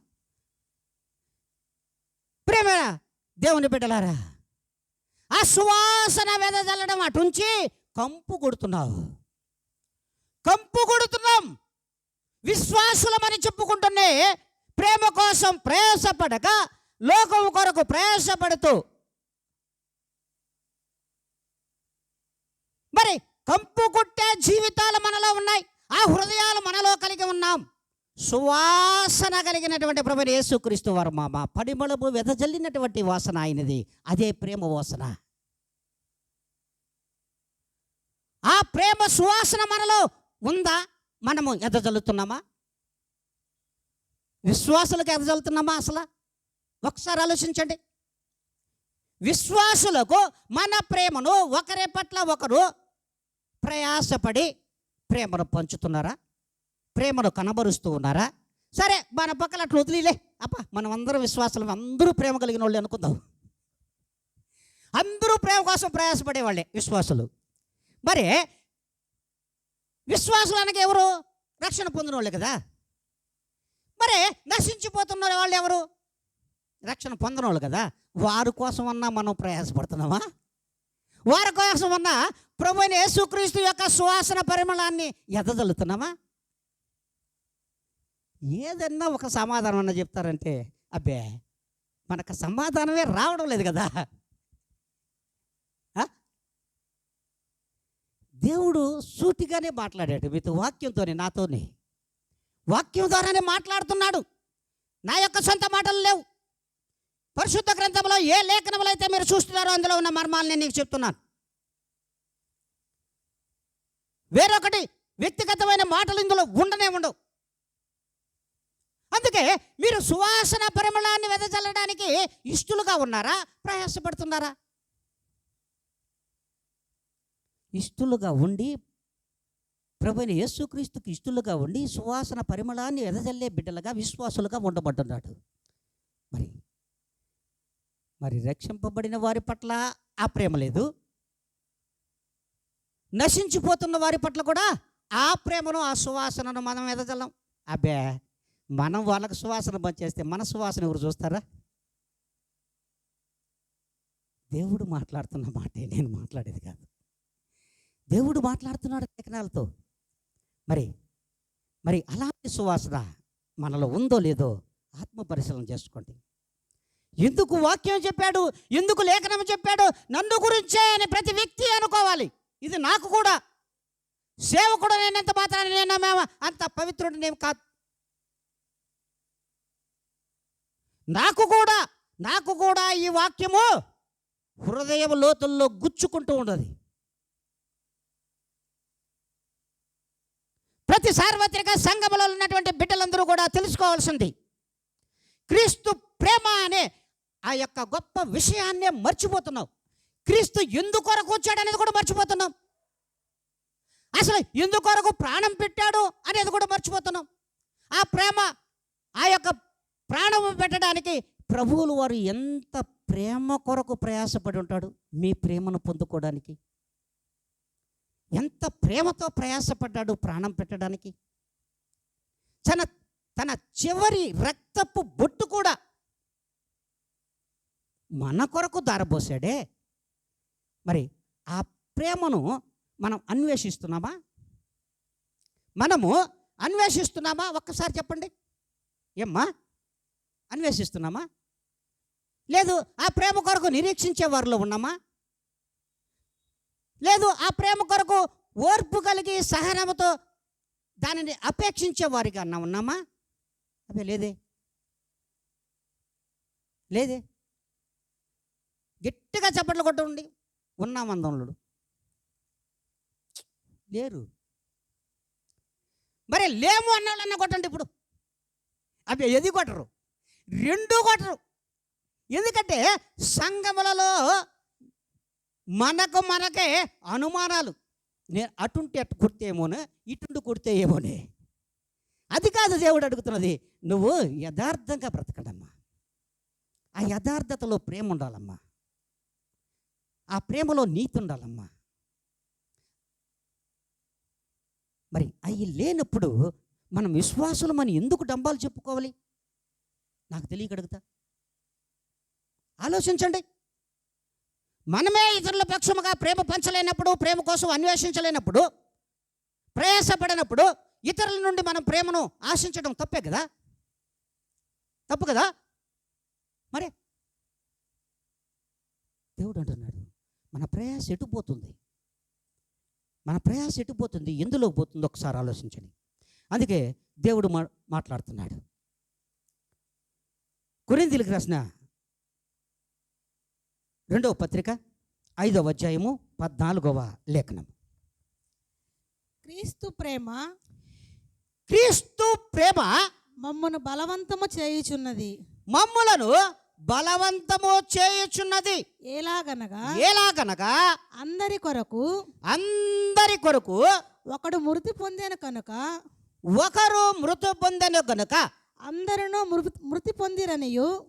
ప్రేమ దేవుని బిడ్డలారా, ఆ సువాసన వెదజల్లడం అటుంచి కంపు కొడుతున్నాం. విశ్వాసులమని చెప్పుకుంటున్నే ప్రేమ కోసం ప్రయాసపడక లోకం కొరకు ప్రయాసపడుతూ మరి కంపు కొట్టే జీవితాలు మనలో ఉన్నాయి. ఆ హృదయాలు మనలో కలిగి ఉన్నాం. సువాసన కలిగినటువంటి ప్రభువైన యేసుక్రీస్తు వారు మా పరిమళము వెదజల్లినటువంటి వాసన ఆయనది. అదే ప్రేమ వాసన. ఆ ప్రేమ సువాసన మనలో ఉందా? మనము ఎదజల్లుతున్నామా? విశ్వాసులకు ఎదజల్లుతున్నామా? అసలు ఒకసారి ఆలోచించండి. విశ్వాసులకు మన ప్రేమను ఒకరి పట్ల ఒకరు ప్రయాసపడి ప్రేమను పంచుతున్నారా? ప్రేమను కనబరుస్తూ ఉన్నారా? సరే, మన పక్కన అట్లా వదిలేలే. మనం అందరూ విశ్వాసులు, అందరూ ప్రేమ కలిగిన వాళ్ళు అనుకుందాం. అందరూ ప్రేమ కోసం ప్రయాసపడేవాళ్ళే విశ్వాసులు. మరి విశ్వాసులు అనగా ఎవరు? రక్షణ పొందిన వాళ్ళే కదా. మరి నశించిపోతున్న వాళ్ళు ఎవరు? రక్షణ పొందిన వాళ్ళు కదా. వారి కోసమన్నా మనం ప్రయాసపడుతున్నామా? వారి కోసమన్నా ప్రభువైన యేసుక్రీస్తు యొక్క సువాసన పరిమళాన్ని ఎదజల్లుతున్నామా? ఏదన్నా ఒక సమాధానం అన్న చెప్తారంటే అబ్బే మనకు సమాధానమే రావడం లేదు కదా. దేవుడు సూటిగానే మాట్లాడాడు మీతో, వాక్యంతోనే, నాతోనే. వాక్యం ద్వారానే మాట్లాడుతున్నాడు. నా యొక్క సొంత మాటలు లేవు. పరిశుద్ధ గ్రంథంలో ఏ లేఖనములు అయితే మీరు చూస్తున్నారో అందులో ఉన్న మర్మాలు నేను నీకు చెప్తున్నాను. వేరొకటి వ్యక్తిగతమైన మాటలు ఇందులో ఉండనే ఉండవు. అందుకే మీరు సువాసన పరిమళాన్ని వెదజల్లడానికి ఇష్టలుగా ఉన్నారా? ప్రయాసపడుతున్నారా? ఇష్టలుగా ఉండి, ప్రభువైన యేసుక్రీస్తుకి ఇష్టలుగా ఉండి సువాసన పరిమళాన్ని వెదజల్లే బిడ్డలుగా, విశ్వాసులుగా ఉండబడ్డున్నాడు. మరి రక్షింపబడిన వారి పట్ల ఆ ప్రేమ లేదు, నశించిపోతున్న వారి పట్ల కూడా ఆ ప్రేమను, ఆ సువాసనను మనం వెదజల్లం. అబ్బే మనం వాళ్ళకు సువాసన పంచేస్తే మన సువాసన ఎవరు చూస్తారా? దేవుడు మాట్లాడుతున్న మాటే, నేను మాట్లాడేది కాదు. దేవుడు మాట్లాడుతున్నాడు లేఖనాలతో. మరి మరి అలాంటి సువాసన మనలో ఉందో లేదో ఆత్మ పరిశీలన చేసుకోండి. ఎందుకు వాక్యం చెప్పాడు, ఎందుకు లేఖనం చెప్పాడు, నన్ను గురించే అని ప్రతి వ్యక్తి అనుకోవాలి. ఇది నాకు కూడా సేవకుడు నేనంత మాత్రాన్ని నేను అంత పవిత్రుడు నేను కాదు. నాకు కూడా ఈ వాక్యము హృదయ లోతుల్లో గుచ్చుకుంటూ ఉండదు. ప్రతి సార్వత్రిక సంఘములో ఉన్నటువంటి బిడ్డలందరూ కూడా తెలుసుకోవాల్సింది, క్రీస్తు ప్రేమ అనే ఆ యొక్క గొప్ప విషయాన్నే మర్చిపోతున్నాం. క్రీస్తు ఎందుకొరకు వచ్చాడనేది కూడా మర్చిపోతున్నాం. అసలు ఎందుకొరకు ప్రాణం పెట్టాడు అనేది కూడా మర్చిపోతున్నాం. ఆ ప్రేమ, ఆ యొక్క ప్రాణం పెట్టడానికి ప్రభువులు వారు ఎంత ప్రేమ కొరకు ప్రయాసపడి ఉంటాడు. మీ ప్రేమను పొందుకోవడానికి ఎంత ప్రేమతో ప్రయాసపడ్డాడు ప్రాణం పెట్టడానికి. తన చివరి రక్తపు బొట్టు కూడా మన కొరకు దారబోసాడే. మరి ఆ ప్రేమను మనం అన్వేషిస్తున్నామా? ఒక్కసారి చెప్పండి. ఏమ్మా, అన్వేషిస్తున్నామా? లేదు ఆ ప్రేమ కొరకు నిరీక్షించే వారిలో ఉన్నామా? లేదు ఆ ప్రేమ కొరకు ఓర్పు కలిగి సహనముతో దానిని అపేక్షించే వారిగా ఉన్నామా? అదే లేదే. గట్టిగా చప్పట్లు కొట్టండి. ఉన్నామందనుడు లేరు. మరి లేము అన్నోళ్ళన్నా కొట్టండి. ఇప్పుడు అవి ఎది కొట్టరు, రెండు కొట్టరు. ఎందుకంటే సంఘములలో మనకే అనుమానాలు. నేను అటుంటే అటు కుడితేమోనే, ఇటుండి కుడితే ఏమోనే. అది కాదు దేవుడు అడుగుతున్నది. నువ్వు యథార్థంగా బ్రతకండమ్మా. ఆ యథార్థతలో ప్రేమ ఉండాలమ్మా. ఆ ప్రేమలో నీతి ఉండాలమ్మా. మరి అవి లేనప్పుడు మనం విశ్వాసులు మనం ఎందుకు డంబాలు చెప్పుకోవాలి? నాకు తెలియక అడుగుతా. ఆలోచించండి. మనమే ఇతరుల పక్షముగా ప్రేమ పంచలేనప్పుడు, ప్రేమ కోసం అన్వేషించలేనప్పుడు, ప్రయాసపడినప్పుడు ఇతరుల నుండి మనం ప్రేమను ఆశించడం తప్పే కదా? తప్పు కదా? మరి దేవుడు అంటున్నాడు, మన ప్రయాస ఎటుపోతుంది? ఎందులోకి పోతుందో ఒకసారి ఆలోచించండి. అందుకే దేవుడు మాట్లాడుతున్నాడు. కొరింథీయులకు రాసిన 2వ పత్రిక 5వ అధ్యాయము 14వ లేఖనం. క్రీస్తు ప్రేమ మమ్మను బలవంతము చేయుచున్నది. ఎలాగనగా అందరి కొరకు ఒకడు మృతి పొందెను కనుక అందరూ మృతి పొందిరనియు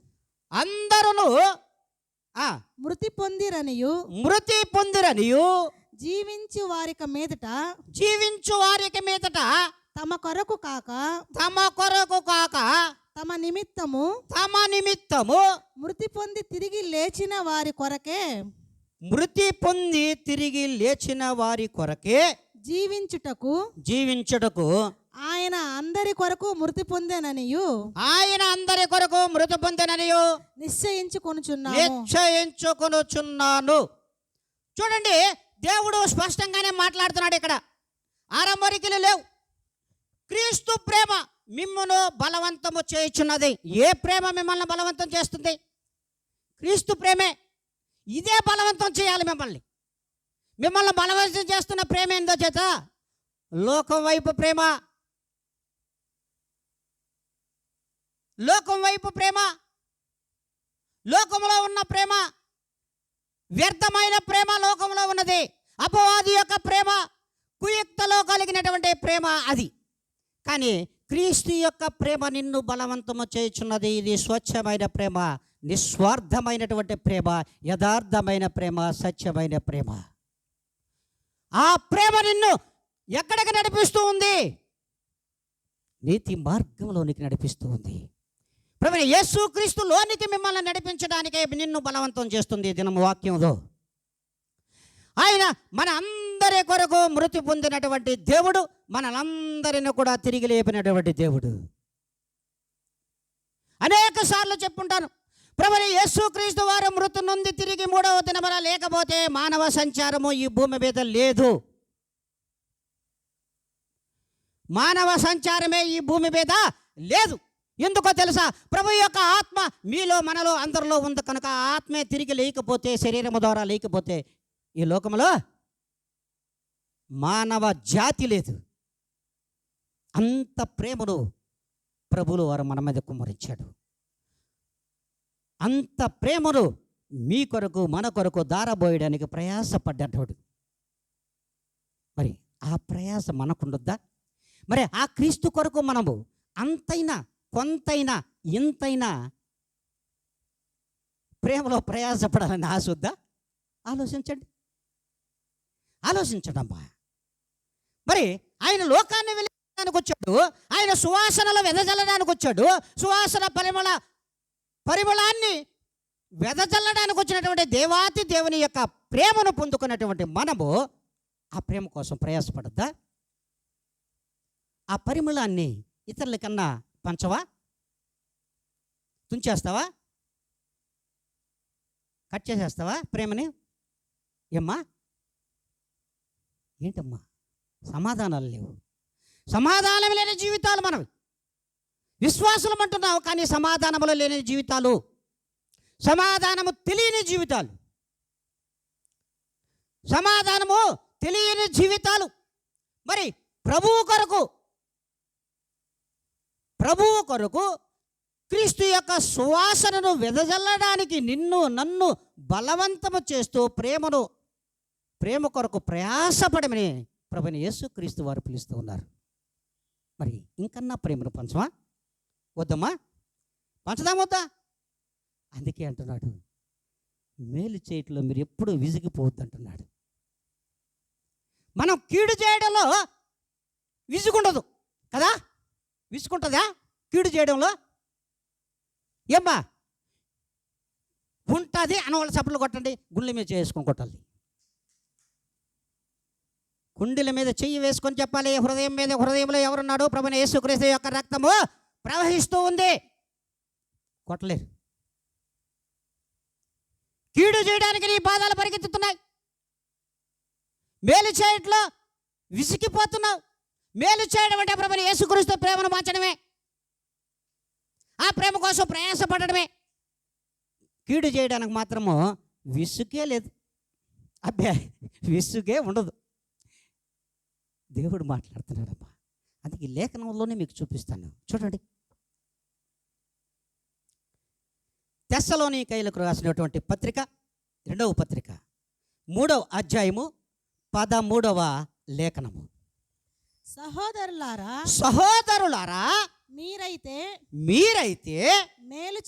జీవించు వారిక మీదట తమ కొరకు కాక తమ నిమిత్తము మృతి పొంది తిరిగి లేచిన వారి కొరకే జీవించుటకు ఆయన అందరి కొరకు మృతి పొందెననియు నిశ్చయించుకొనుచున్నాను. చూడండి, దేవుడు స్పష్టంగానే మాట్లాడుతున్నాడు ఇక్కడ. ఆరంభరికలు లేవు. క్రీస్తు ప్రేమ మిమ్మును బలవంతము చేయుచున్నది. ఏ ప్రేమ మిమ్మల్ని బలవంతం చేస్తుంది? క్రీస్తు ప్రేమే. ఇదే బలవంతం చేయాలి మిమ్మల్ని బలవంతం చేస్తున్న ప్రేమ ఏందో చేత? లోకం వైపు ప్రేమ, లోకంలో ఉన్న ప్రేమ, వ్యర్థమైన ప్రేమ లోకంలో ఉన్నది. అపవాది యొక్క ప్రేమ, కుయుక్తలో కలిగినటువంటి ప్రేమ అది. కానీ క్రీస్తు యొక్క ప్రేమ నిన్ను బలవంతము చేయుచున్నది. ఇది స్వచ్ఛమైన ప్రేమ, నిస్వార్థమైనటువంటి ప్రేమ, యథార్థమైన ప్రేమ, సత్యమైన ప్రేమ. ఆ ప్రేమ నిన్ను ఎక్కడికి నడిపిస్తూ ఉంది? నీతి మార్గంలోనికి నడిపిస్తూ ఉంది. ప్రభువైన యేసుక్రీస్తులోనికి మిమ్మల్ని నడిపించడానికే నిన్ను బలవంతం చేస్తుంది దినము వాక్యంలో. ఆయన మన అందరి కొరకు మృతి పొందినటువంటి దేవుడు, మనలందరిని కూడా తిరిగి లేపినటువంటి దేవుడు. అనేక సార్లు చెప్పుంటాను, ప్రభువైన యేసుక్రీస్తు వారు మృతి నుండి తిరిగి మూడవ దినమున లేకపోతే మానవ సంచారము ఈ భూమి మీద లేదు. మానవ సంచారమే ఈ భూమి మీద లేదు. ఎందుకో తెలుసా? ప్రభు యొక్క ఆత్మ మీలో మనలో అందరిలో ఉంది కనుక ఆ ఆత్మే తిరిగి లేకపోతే, శరీరము ద్వారా లేకపోతే ఈ లోకంలో మానవ జాతి లేదు. అంత ప్రేమను ప్రభువులు వారు మన మీద కుమ్మరించాడు. అంత ప్రేమను మీ కొరకు మన కొరకు దారబోయడానికి ప్రయాసపడ్డాడు. మరి ఆ ప్రయాస మనకుండొద్దా? మరి ఆ క్రీస్తు కొరకు మనము అంతైనా కొంతైనా ఇంతైనా ప్రేమలో ప్రయాసపడాలని ఆశ వద్దా? ఆలోచించండి అమ్మా. మరి ఆయన లోకాన్ని వెలిగించడానికి వచ్చాడు, ఆయన సువాసనలు వెదజల్లడానికి వచ్చాడు. సువాసన పరిమళాన్ని వెదజల్లడానికి వచ్చినటువంటి దేవాతి దేవుని యొక్క ప్రేమను పొందుకున్నటువంటి మనము ఆ ప్రేమ కోసం ప్రయాసపడద్దా? ఆ పరిమళాన్ని ఇతరులకన్నా పంచవా? తుంచేస్తావా? కట్ చేసేస్తావా ప్రేమని? ఏమ్మా, ఏంటమ్మా సమాధానాలు లేవు? సమాధానం లేని జీవితాలు మనవి. విశ్వాసులం అంటున్నావు కానీ సమాధానములు లేని జీవితాలు, సమాధానము తెలియని జీవితాలు, సమాధానము తెలియని జీవితాలు. మరి ప్రభువు కొరకు క్రీస్తు యొక్క సువాసనను వెదజల్లడానికి నిన్ను నన్ను బలవంతము చేస్తూ ప్రేమ కొరకు ప్రయాసపడమని ప్రభుని యేసుక్రీస్తు వారు పిలుస్తూ ఉన్నారు. మరి ఇంకన్నా ప్రేమను పంచమా వద్దమ్మా? పంచదామొద్దా? అందుకే అంటున్నాడు, మేలు చేయటంలో మీరు ఎప్పుడూ విసిగిపోవద్దు అంటున్నాడు. మనం కీడు చేయడంలో విసుగుండదు కదా? విసుకుంటుందా కీడు చేయడంలో? ఏమ్మా ఉంటుంది అని వాళ్ళ చప్పట్లు కొట్టండి, గుండెల మీద చేసుకొని కొట్టాలి. గుండెల మీద చెయ్యి వేసుకొని చెప్పాలి, హృదయంలో ఎవరున్నాడు? ప్రభువైన యేసుక్రీస్తు యొక్క రక్తము ప్రవహిస్తూ ఉంది. కొట్టలేరు. కీడు చేయడానికి నీ పాదాలు పరిగెత్తుతున్నాయి. మేలు చేయట్లో విసిగిపోతున్నావు. మేలు చేయడం అంటే ప్రభువైన యేసుక్రీస్తు ప్రేమను మార్చడమే, ఆ ప్రేమ కోసం ప్రయాసపడడమే. కీడు చేయడానికి మాత్రము విసుగే లేదు. అబ్బే విసుగే ఉండదు. దేవుడు మాట్లాడుతున్నాడమ్మా. అందుకే ఈ లేఖనంలోనే మీకు చూపిస్తాను. చూడండి, తెస్సలోనికైలకు రాసినటువంటి పత్రిక, 2వ పత్రిక, 3వ అధ్యాయము 13వ లేఖనము. సహోదరులారా మీరైతే మేలు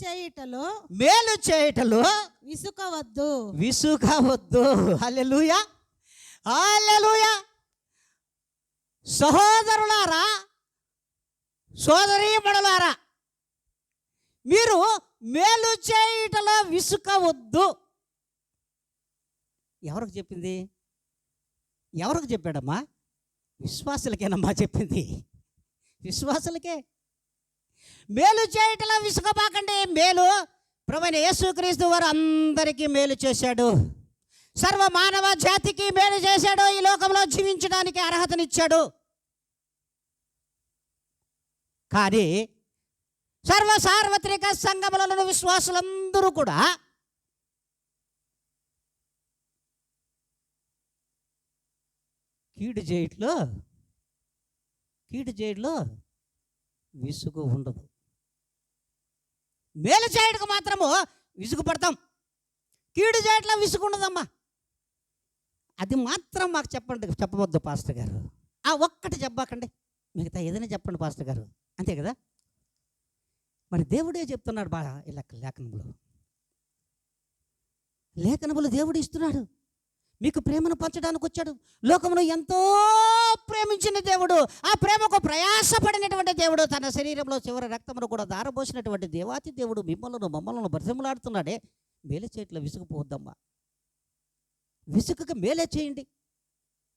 చేయుటలో విసుగవద్దు. హల్లెలూయా, హల్లెలూయా. సహోదరులారా, సోదరీమణులారా, మీరు మేలు చేయుటలో విసుగవద్దు. ఎవరికి చెప్పింది? ఎవరికి చెప్పాడమ్మా? విశ్వాసులకేనమ్మా చెప్పింది. విశ్వాసులకే. మేలు చేయటంలో విసుగబాకండి. మేలు ప్రభువైన యేసుక్రీస్తు వారు అందరికీ మేలు చేశాడు. సర్వ మానవ జాతికి మేలు చేశాడు. ఈ లోకంలో జీవించడానికి అర్హతనిచ్చాడు. కానీ సార్వత్రిక సంఘములలో విశ్వాసులందరూ కూడా కీడు చేయట్లో విసుగు ఉండదు. మేలు చేయడానికి మాత్రము విసుగు పడతాం, కీడు చేయట్లో విసుగు ఉండదమ్మా. అది మాత్రం మాకు చెప్పవద్దు పాస్టర్ గారు. ఆ ఒక్కటి చెప్పకండి, మిగతా ఏదైనా చెప్పండి పాస్టర్ గారు, అంతే కదా? మరి దేవుడే చెప్తున్నాడు బాగా ఇలా లేఖనములు దేవుడు ఇస్తున్నాడు. మీకు ప్రేమను పంచడానికి వచ్చాడు. లోకమును ఎంతో ప్రేమించిన దేవుడు, ఆ ప్రేమకు ప్రయాసపడినటువంటి దేవుడు, తన శరీరంలో చివరి రక్తమును కూడా దారబోసినటువంటి దేవాతి దేవుడు మమ్మల్ని బ్రతిమలాడుతున్నాడే. మేలు చేయట్లో విసుగుపోవద్దమ్మా, విసుకగా మేలే చేయండి,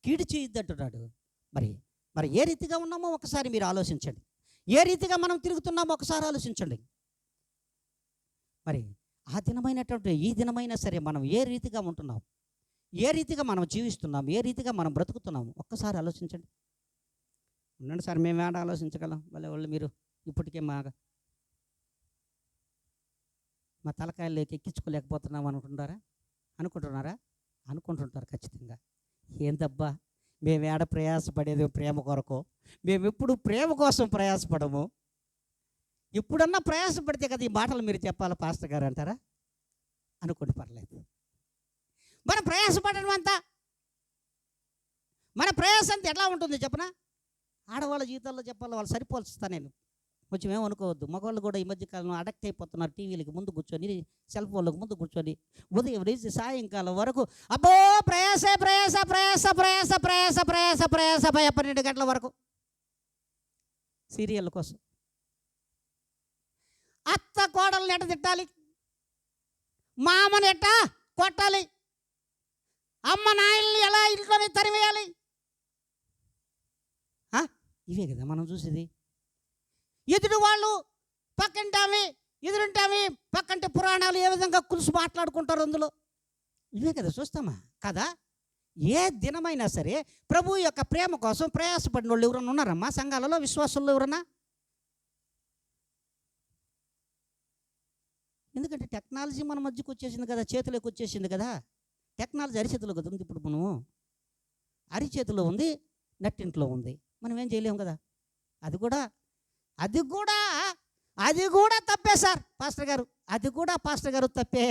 కీడు చేయొద్దు అంటున్నాడు. మరి మరి ఏ రీతిగా ఉన్నామో ఒకసారి మీరు ఆలోచించండి. ఏ రీతిగా మనం తిరుగుతున్నామో ఒకసారి ఆలోచించండి. మరి ఆ దినమైనటువంటి ఈ దినమైనా సరే మనం ఏ రీతిగా ఉంటున్నాం, ఏ రీతిగా మనం జీవిస్తున్నాం, ఏ రీతిగా మనం బ్రతుకుతున్నాము ఒక్కసారి ఆలోచించండి. ఉండండి సార్, మేము ఏడ ఆలోచించగలం, వాళ్ళు మీరు ఇప్పటికే మా తలకాయల్లోకి ఎక్కించుకోలేకపోతున్నాం అనుకుంటున్నారా? అనుకుంటుంటారు ఖచ్చితంగా. ఏందబ్బా, మేము ఏడ ప్రయాసపడేది ప్రేమ కొరకు, మేము ఎప్పుడు ప్రేమ కోసం ప్రయాసపడము, ఎప్పుడన్నా ప్రయాసపడితే కదా ఈ మాటలు మీరు చెప్పాలి పాస్టర్ గారు అంటారా? అనుకోండి, పర్లేదు. మన ప్రయాసపడడం అంతా, మన ప్రయాస అంతా ఎట్లా ఉంటుంది చెప్పనా? ఆడవాళ్ళ జీవితాల్లో చెప్పాలి, వాళ్ళు సరిపోల్చుతా నేను, కొంచెం ఏమనుకోవద్దు. మగవాళ్ళు కూడా ఈ మధ్యకాలంలో అడక్ట్ అయిపోతున్నారు. టీవీలకి ముందు కూర్చొని, సెల్ ఫోన్లకు ముందు కూర్చొని ఉదయం నుంచి సాయంకాలం వరకు అబ్బో ప్రయాస ప్రయాస ప్రయాస ప్రయాస ప్రయాస ప్రయాస ప్రయాస 12 గంటల వరకు సీరియల్ కోసం. అత్త కోడల్ని ఎట్ట తిట్టాలి, మామని ఎట్ట కొట్టాలి, అమ్మ నాయల్ని ఎలా ఇంట్లోనే తరివేయాలి, ఇవే కదా మనం చూసేది. ఎదుటి వాళ్ళు ఎదురుంటామి పక్కంటే పురాణాలు ఏ విధంగా కులుసు మాట్లాడుకుంటారు అందులో, ఇవే కదా చూస్తామా కదా? ఏ దినమైనా సరే ప్రభు యొక్క ప్రేమ కోసం ప్రయాసపడిన వాళ్ళు ఎవరన్నా ఉన్నారమ్మా సంఘాలలో, విశ్వాసుల్లో ఎవరన్నా? ఎందుకంటే టెక్నాలజీ మన మధ్యకు వచ్చేసింది కదా, చేతిలోకి వచ్చేసింది కదా. టెక్నాలజీ అరిచేతిలో కదా ఉంది. ఇప్పుడు మనము అరిచేతిలో ఉంది, నట్టింట్లో ఉంది, మనం ఏం చేయలేము కదా. అది కూడా తప్పే సార్ పాస్టర్ గారు, అది కూడా పాస్టర్ గారు తప్పే.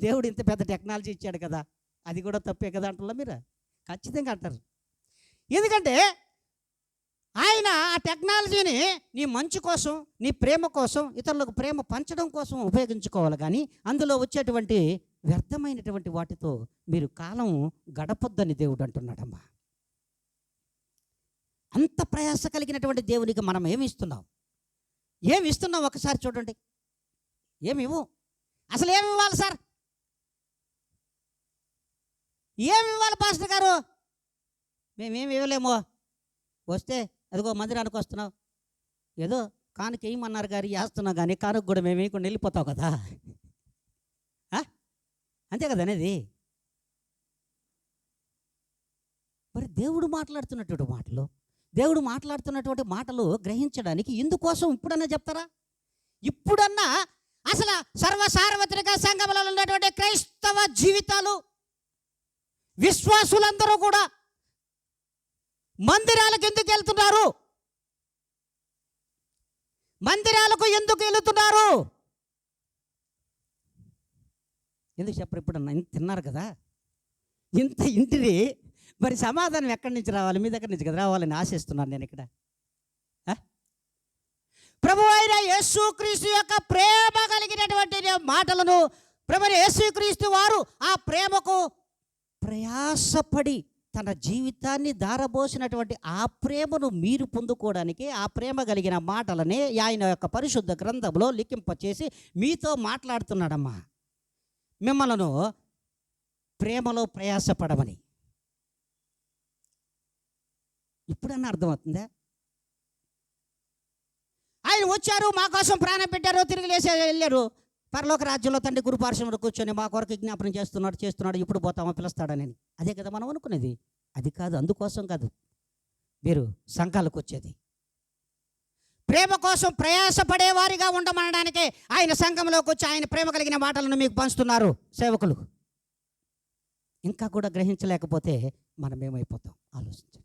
దేవుడు ఇంత పెద్ద టెక్నాలజీ ఇచ్చాడు కదా, అది కూడా తప్పే కదా అంటున్నా మీరు? ఖచ్చితంగా అంటారు. ఎందుకంటే ఆయన ఆ టెక్నాలజీని నీ మంచి కోసం, నీ ప్రేమ కోసం, ఇతరులకు ప్రేమ పంచడం కోసం ఉపయోగించుకోవాలి. కానీ అందులో వచ్చేటువంటి వ్యర్థమైనటువంటి వాటితో మీరు కాలం గడపొద్దని దేవుడు అంటున్నాడమ్మా. అంత ప్రయాస కలిగినటువంటి దేవునికి మనం ఏమి ఇస్తున్నాం ఒకసారి చూడండి. ఏమివ్వు, అసలు ఏమి ఇవ్వాలి సార్? ఏమి ఇవ్వాలి పాస్టర్ గారు? మేమేమి ఇవ్వలేమో, వస్తే అదిగో మందిరానికి వస్తున్నావు, ఏదో కానుక ఏమన్నారు గారి వేస్తున్నావు, కానీ కానుక కూడా మేము వేయకుండా వెళ్ళిపోతావు కదా, అంతే కదా అనేది. మరి దేవుడు మాట్లాడుతున్నటువంటి మాటలు గ్రహించడానికి ఇందుకోసం ఇప్పుడన్నా చెప్తారా? ఇప్పుడన్నా అసలు సర్వసార్వత్రిక సంఘములలో ఉన్నటువంటి క్రైస్తవ జీవితాలు, విశ్వాసులందరూ కూడా మందిరాలకు ఎందుకు వెళ్తున్నారు? మందిరాలకు ఎందుకు వెళుతున్నారు? ఎందుకు చెప్పరు? ఇప్పుడన్నా ఇంత తిన్నారు కదా, ఇంత ఇంటిని మరి సమాధానం ఎక్కడి నుంచి రావాలి? మీ దగ్గర నుంచి కదా రావాలని ఆశిస్తున్నాను నేను ఇక్కడ. ప్రభు అయిన యేసుక్రీస్తు యొక్క ప్రేమ కలిగినటువంటి మాటలను ప్రభు యేసుక్రీస్తు వారు ఆ ప్రేమకు ప్రయాసపడి తన జీవితాన్ని ధారబోసినటువంటి ఆ ప్రేమను మీరు పొందుకోవడానికి ఆ ప్రేమ కలిగిన మాటలనే ఆయన యొక్క పరిశుద్ధ గ్రంథంలో లిఖింపచేసి మీతో మాట్లాడుతున్నాడమ్మా. మిమ్మలను ప్రేమలో ప్రయాసపడమని. ఇప్పుడన్నా అర్థమవుతుందా? ఆయన వచ్చారు, మా కోసం ప్రాణం పెట్టారు, తిరిగి వెళ్ళారు. పరలోక రాజ్యంలో తండ్రి గురుపార్శ్వంలో కూర్చొని మా కొరకు జ్ఞాపనం చేస్తున్నాడు, ఇప్పుడు పోతామో పిలుస్తాడని. అదే కదా మనం అనుకునేది. అది కాదు, అందుకోసం కాదు మీరు సంఘాలకు వచ్చేది. ప్రేమ కోసం ప్రయాసపడేవారిగా ఉండమనడానికే ఆయన సంఘంలోకి వచ్చి ఆయన ప్రేమ కలిగిన మాటలను మీకు పంచుతున్నారు సేవకులు. ఇంకా కూడా గ్రహించలేకపోతే మనం ఏమైపోతాం ఆలోచించండి.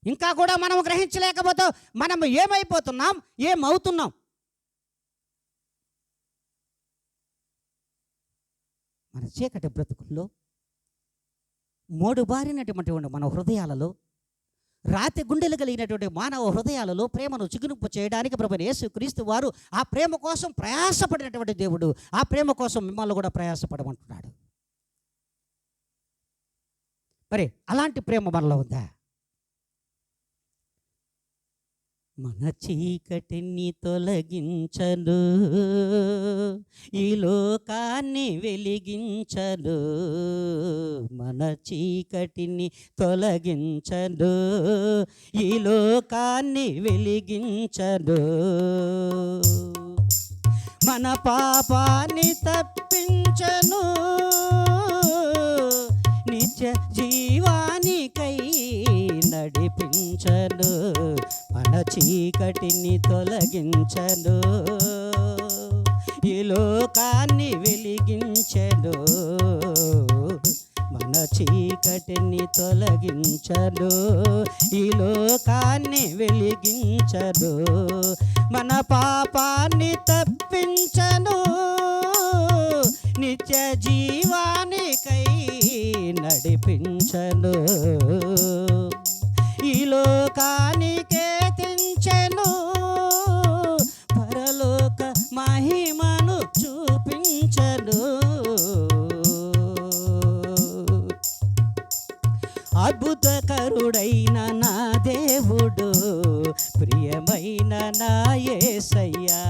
ఇంకా కూడా మనం గ్రహించలేకపోతే మనం ఏమైపోతున్నాం, ఏమవుతున్నాం? మన చీకటి బ్రతుకుల్లో, మోడుబారినటువంటి మన హృదయాలలో, రాతి గుండెలు కలిగినటువంటి మానవ హృదయాలలో ప్రేమను చిగురింపు చేయడానికి ప్రభువైన యేసుక్రీస్తు వారు ఆ ప్రేమ కోసం ప్రయాసపడినటువంటి దేవుడు. ఆ ప్రేమ కోసం మిమ్మల్ని కూడా ప్రయాసపడమంటున్నాడు. మరి అలాంటి ప్రేమ మనలో ఉందా? మన చీకటిని తొలగించను, ఈ లోకాన్ని వెలిగించను. మన చీకటిని తొలగించను, ఈ లోకాన్ని వెలిగించను. మన పాపాన్ని తప్పించను, నిత్య జీవానికై నడిపించను. మన చీకటిని తొలగించను, ఈ లోకాన్ని వెలిగించను. మన చీకటిని తొలగించను, ఈ లోకాన్ని వెలిగించను. మన పాపాన్ని తప్పించను, నిత్య జీవానికై నడిపించను. ఈ లోకానికే తెంచెను, పరలోక మహిమను చూపించను. అద్భుతకరుడైన నా దేవుడు, ప్రియమైన నా యేసయ్యా.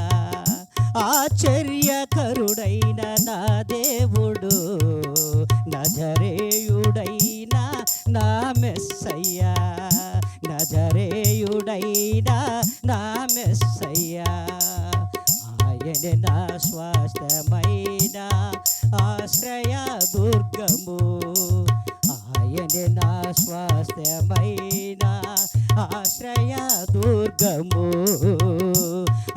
ఆశ్చర్యకరుడైన నా దేవుడు, నజరేయుడైన నా మెస్సయ్యా. నజరేయుడైన నా మెస్సయ్యా. ఆయన నా స్వాస్థ్యమైన ఆశ్రయ దుర్గము. ఆయన నా స్వాస్థ్యమైన ఆశ్రయ దుర్గము.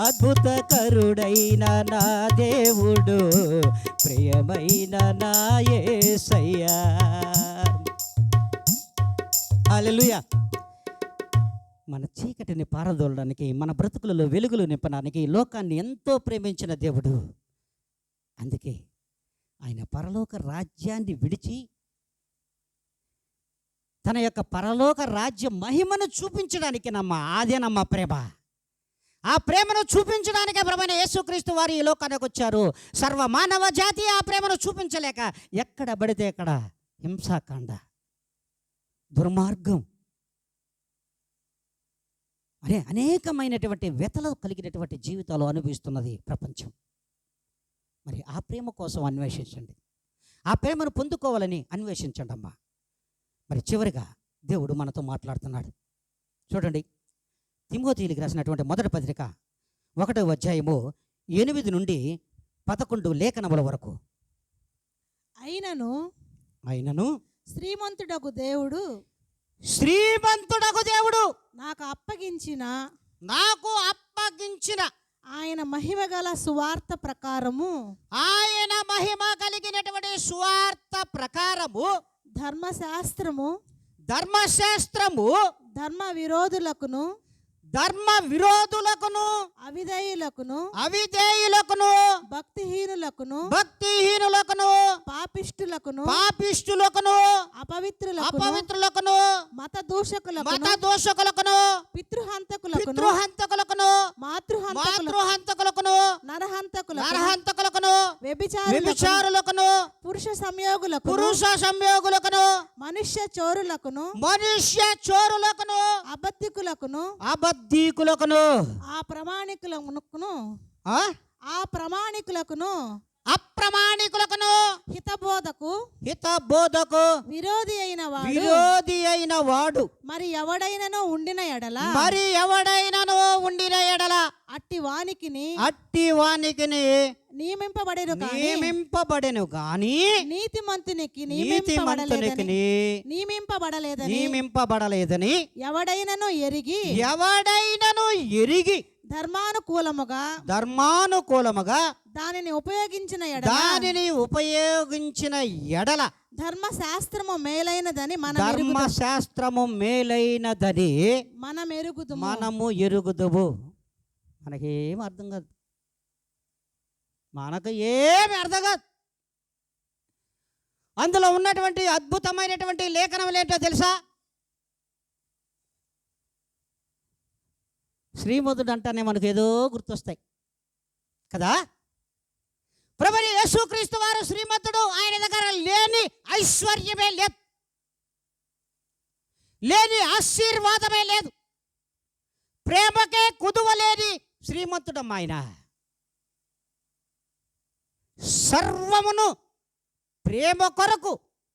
అద్భుతకరుడైన నా దేవుడు, ప్రియమైన నా యేసయ్యా. హల్లెలూయా. మన చీకటిని పారదోలడానికి, మన బ్రతుకులలో వెలుగులు నింపడానికి లోకాన్ని ఎంతో ప్రేమించిన దేవుడు. అందుకే ఆయన పరలోక రాజ్యాన్ని విడిచి తన యొక్క పరలోక రాజ్య మహిమను చూపించడానికి అదేనమ్మ ప్రేమ. ఆ ప్రేమను చూపించడానికే ప్రభువైన యేసుక్రీస్తు వారు ఈ లోకానికి వచ్చారు. సర్వ మానవ జాతి ఆ ప్రేమను చూపించలేక ఎక్కడ పడితే ఎక్కడ హింసాకాండ, దుర్మార్గం, అనేకమైనటువంటి వ్యతలు కలిగినటువంటి జీవితాలు అనుభవిస్తున్నది ప్రపంచం. మరి ఆ ప్రేమ కోసం అన్వేషించండి, ఆ ప్రేమను పొందుకోవాలని అన్వేషించండి అమ్మా. మరి చివరిగా దేవుడు మనతో మాట్లాడుతున్నాడు. చూడండి, తిమోతికి రాసినటువంటి మొదటి పత్రిక 1వ అధ్యాయము 8 నుండి 11 లేఖనముల వరకు. అయినను శ్రీమంతుడగు దేవుడు నాకు అప్పగించిన ఆయన మహిమ గల సువార్త ప్రకారము, ఆయన మహిమ కలిగినటువంటి సువార్త ప్రకారము ధర్మశాస్త్రము ధర్మ విరోధులకును అవిధేయులకును భక్తిహీనులకును పాపిష్టులకును అపవిత్రులకును మతదూషకులకును పితృహంతకులకును మాతృహంతకులకును నరహంతకులకును వ్యభిచారులకును పురుష సంయోగులకును మనుష్య చోరులకును అబద్ధికులకును అప్రమాణికులకును హితబోధకు విరోధి అయిన వాడు మరి ఎవడైనను ఉండిన ఎడల అట్టి వానికిని నియమింపబడెను గాని నీతిమంతునికి నియమింపబడలేదని ఎవడైనను ఎరిగి ధర్మానుకూలముగా దానిని ఉపయోగించిన ఎడల ధర్మశాస్త్రము మేలైనదని మనము ఎరుగుదుము. మనకేం అర్థం కాదు, అందులో ఉన్నటువంటి అద్భుతమైనటువంటి లేఖనములు ఏంటో తెలుసా? శ్రీమంతుడు అంటానే మనకు ఏదో గుర్తొస్తాయి కదా. ప్రభువైన యేసుక్రీస్తు వారు శ్రీమంతుడు. ఆయన దగ్గర లేని ఐశ్వర్యమే లేదు, లేని ఆశీర్వాదమే లేదు. ప్రేమకే కుదువలేని శ్రీమంతుడమ్మ ఆయన. సర్వమును ప్రేమ కొరకు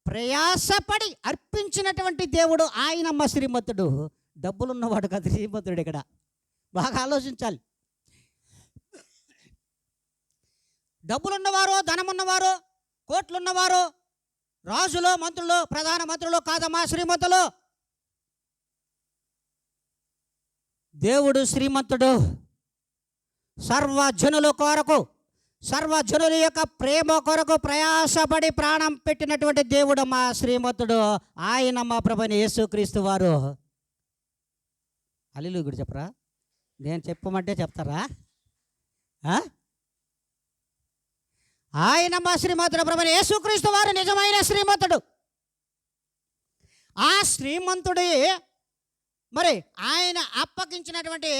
ప్రయాసపడి అర్పించినటువంటి దేవుడు ఆయనమ్మ శ్రీమంతుడు. డబ్బులున్నవాడు కాదు శ్రీమంతుడు. ఇక్కడ బాగా ఆలోచించాలి. డబ్బులున్నవారు, ధనమున్నవారు, కోట్లున్నవారు, రాజులు, మంత్రులు, ప్రధాన మంత్రులు కాదమ్మా శ్రీమంతులు. దేవుడు శ్రీమంతుడు. సర్వజనుల కొరకు, సర్వజనుల యొక్క ప్రేమ కొరకు ప్రయాసపడి ప్రాణం పెట్టినటువంటి దేవుడు మా శ్రీమంతుడు. ఆయన మా ప్రభుని యేసుక్రీస్తు వారు. హల్లెలూయా గుడి చెప్పరా? నేను చెప్పమంటే చెప్తారా? ఆయన మా శ్రీమంతుడు ప్రభుని యేసుక్రీస్తు వారు నిజమైన శ్రీమంతుడు. ఆ శ్రీమంతుడి మరి ఆయన అప్పగించినటువంటి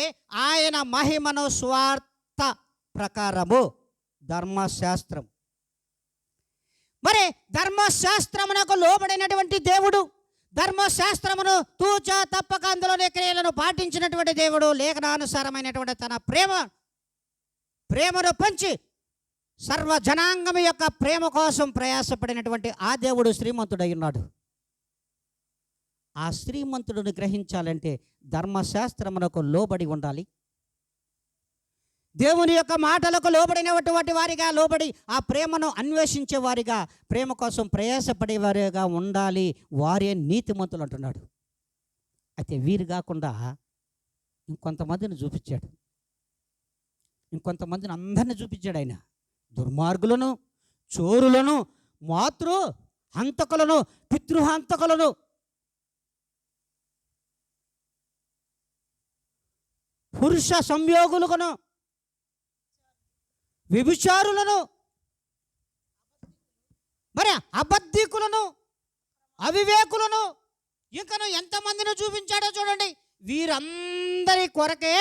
ఆయన మహిమను స్వార్థ ప్రకారము ధర్మశాస్త్రం, మరి ధర్మశాస్త్రమునకు లోబడినటువంటి దేవుడు, ధర్మశాస్త్రమును తూచా తప్పక అందులోని క్రియలను పాటించినటువంటి దేవుడు, లేఖనానుసారమైనటువంటి తన ప్రేమను పంచి సర్వజనాంగం యొక్క ప్రేమ కోసం ప్రయాసపడినటువంటి ఆ దేవుడు శ్రీమంతుడై ఉన్నాడు. ఆ శ్రీమంతుడిని గ్రహించాలంటే ధర్మశాస్త్రమునకు లోబడి ఉండాలి. దేవుని యొక్క మాటలకు లోబడినటువంటి వారిగా, లోబడి ఆ ప్రేమను అన్వేషించే వారిగా, ప్రేమ కోసం ప్రయాసపడేవారిగా ఉండాలి. వారే నీతిమంతులు అంటున్నాడు. అయితే వీరు కాకుండా ఇంకొంతమందిని చూపించాడు. ఇంకొంతమందిని అందరిని చూపించాడు ఆయన. దుర్మార్గులను, చోరులను, మాతృ హంతకులను, పితృహంతకులను, పురుష సంయోగులను, వ్యభిచారులను, మరి అబద్ధికులను, అవివేకులను, ఇంకను ఎంతమందిని చూపించాడో చూడండి. వీరందరి కొరకే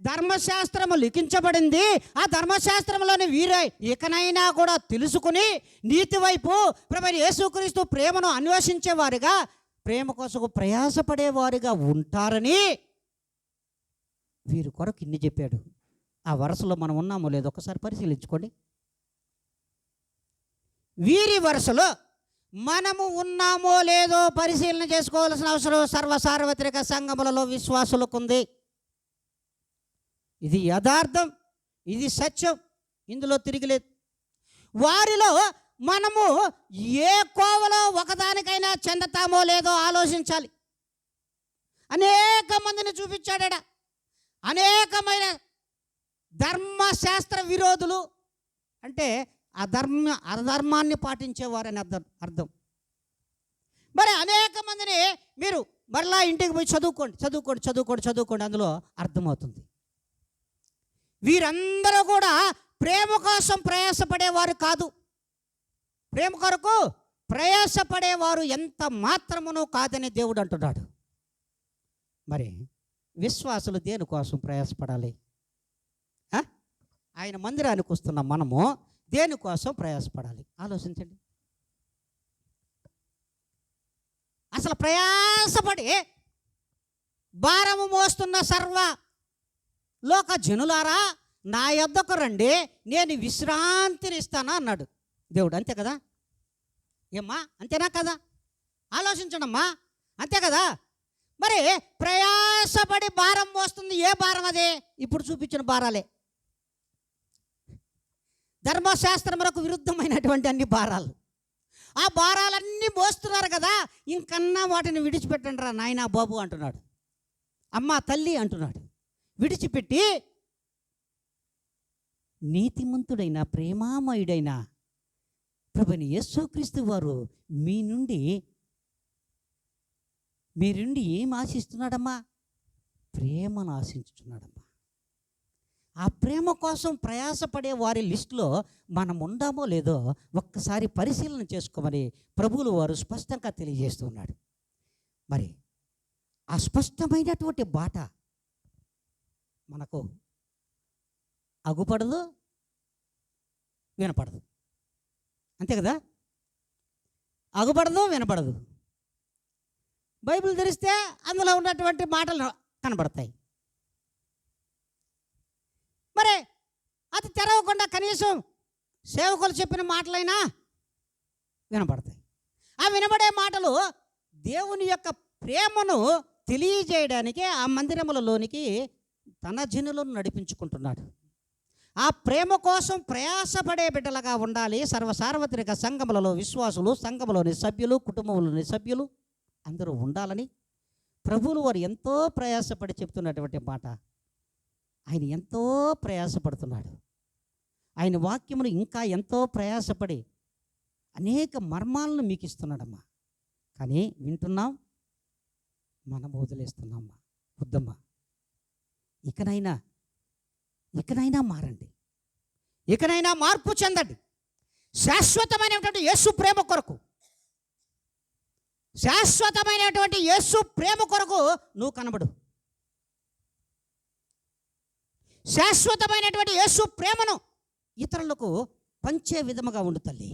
ధర్మశాస్త్రము లిఖించబడింది. ఆ ధర్మశాస్త్రంలోని వీరే ఇకనైనా కూడా తెలుసుకుని నీతి వైపు ప్రభువైన యేసుక్రీస్తు ప్రేమను అన్వేషించేవారుగా, ప్రేమ కోసం ప్రయాసపడేవారుగా ఉంటారని వీరి కొరకు ఇన్ని చెప్పాడు. ఆ వరుసలో మనం ఉన్నామో లేదో ఒకసారి పరిశీలించుకోండి. వీరి వరుసలో మనము ఉన్నామో లేదో పరిశీలన చేసుకోవాల్సిన అవసరం సర్వసార్వత్రిక సంఘములలో విశ్వాసులకు ఉంది. ఇది యథార్థం, ఇది సత్యం, ఇందులో తిరిగిలేదు. వారిలో మనము ఏ కోవలో ఒకదానికైనా చెందుతామో లేదో ఆలోచించాలి. అనేక మందిని చూపించాడ. అనేకమైన ధర్మశాస్త్ర విరోధులు అంటే అధర్మాన్ని పాటించేవారని అర్థం. మరి అనేక మందిని మీరు మరలా ఇంటికి పోయి చదువుకోండి, అందులో అర్థమవుతుంది. వీరందరూ కూడా ప్రేమ కోసం ప్రయాసపడేవారు కాదు. ప్రేమ కొరకు ప్రయాసపడేవారు ఎంత మాత్రమునూ కాదని దేవుడు అంటున్నాడు. మరి విశ్వాసులు దేనికోసం ప్రయాసపడాలి? ఆయన మందిరానికి వస్తున్న మనము దేనికోసం ప్రయాసపడాలి? ఆలోచించండి. అసలు ప్రయాసపడి భారము మోస్తున్న సర్వ లోక జనులారా నా యొద్దకు రండి, నేను విశ్రాంతిని ఇస్తానా అన్నాడు దేవుడు. అంతే కదా? ఏమ్మా అంతేనా కదా? ఆలోచించడమ్మా, అంతే కదా? మరి ప్రయాసపడి భారం మోస్తుంది. ఏ భారం అదే? ఇప్పుడు చూపించిన భారాలే. ధర్మశాస్త్రములకు విరుద్ధమైనటువంటి అన్ని భారాలు. ఆ భారాలన్నీ మోస్తున్నారు కదా, ఇంకన్నా వాటిని విడిచిపెట్టండి రా నాయనా బాబు అంటున్నాడు. అమ్మ తల్లి అంటున్నాడు. విడిచిపెట్టి నీతిమంతుడైన ప్రేమామయుడైన ప్రభువైన యేసుక్రీస్తు వారు మీ నుండి ఏం ఆశిస్తున్నాడమ్మా? ప్రేమను ఆశించుతున్నాడమ్మా. ఆ ప్రేమ కోసం ప్రయాసపడే వారి లిస్టులో మనం ఉండామో లేదో ఒక్కసారి పరిశీలన చేసుకోమని ప్రభువులు వారు స్పష్టంగా తెలియజేస్తున్నాడు. మరి ఆ స్పష్టమైనటువంటి బాట మనకు అగుపడదు, వినపడదు. అంతే కదా? అగుపడదు, వినపడదు. బైబిల్ తెరిస్తే అందులో ఉన్నటువంటి మాటలు కనబడతాయి. మరి అది తెరవకుండా కనీసం సేవకులు చెప్పిన మాటలైనా వినపడతాయి. ఆ వినబడే మాటలు దేవుని యొక్క ప్రేమను తెలియజేయడానికి ఆ మందిరములలోనికి తన జనులను నడిపించుకుంటున్నాడు. ఆ ప్రేమ కోసం ప్రయాసపడే బిడ్డలుగా ఉండాలి. సార్వత్రిక సంఘములలో విశ్వాసులు, సంఘములోని సభ్యులు, కుటుంబంలోని సభ్యులు అందరూ ఉండాలని ప్రభువులు వారు ఎంతో ప్రయాసపడి చెప్తున్నటువంటి మాట. ఆయన ఎంతో ప్రయాసపడుతున్నాడు. ఆయన వాక్యమును ఇంకా ఎంతో ప్రయాసపడి అనేక మర్మాలను మీకు ఇస్తున్నాడమ్మా. కానీ వింటున్నాం, మనం వదిలేస్తున్నామ్మా. వద్దమ్మా, ఇకనైనా మారండి, ఇకనైనా మార్పు చెందండి. శాశ్వతమైనటువంటి యేసు ప్రేమ కొరకు, శాశ్వతమైనటువంటి యేసు ప్రేమ కొరకు నువ్వు కనబడు. శాశ్వతమైనటువంటి యేసు ప్రేమను ఇతరులకు పంచే విధముగా ఉండు తల్లి.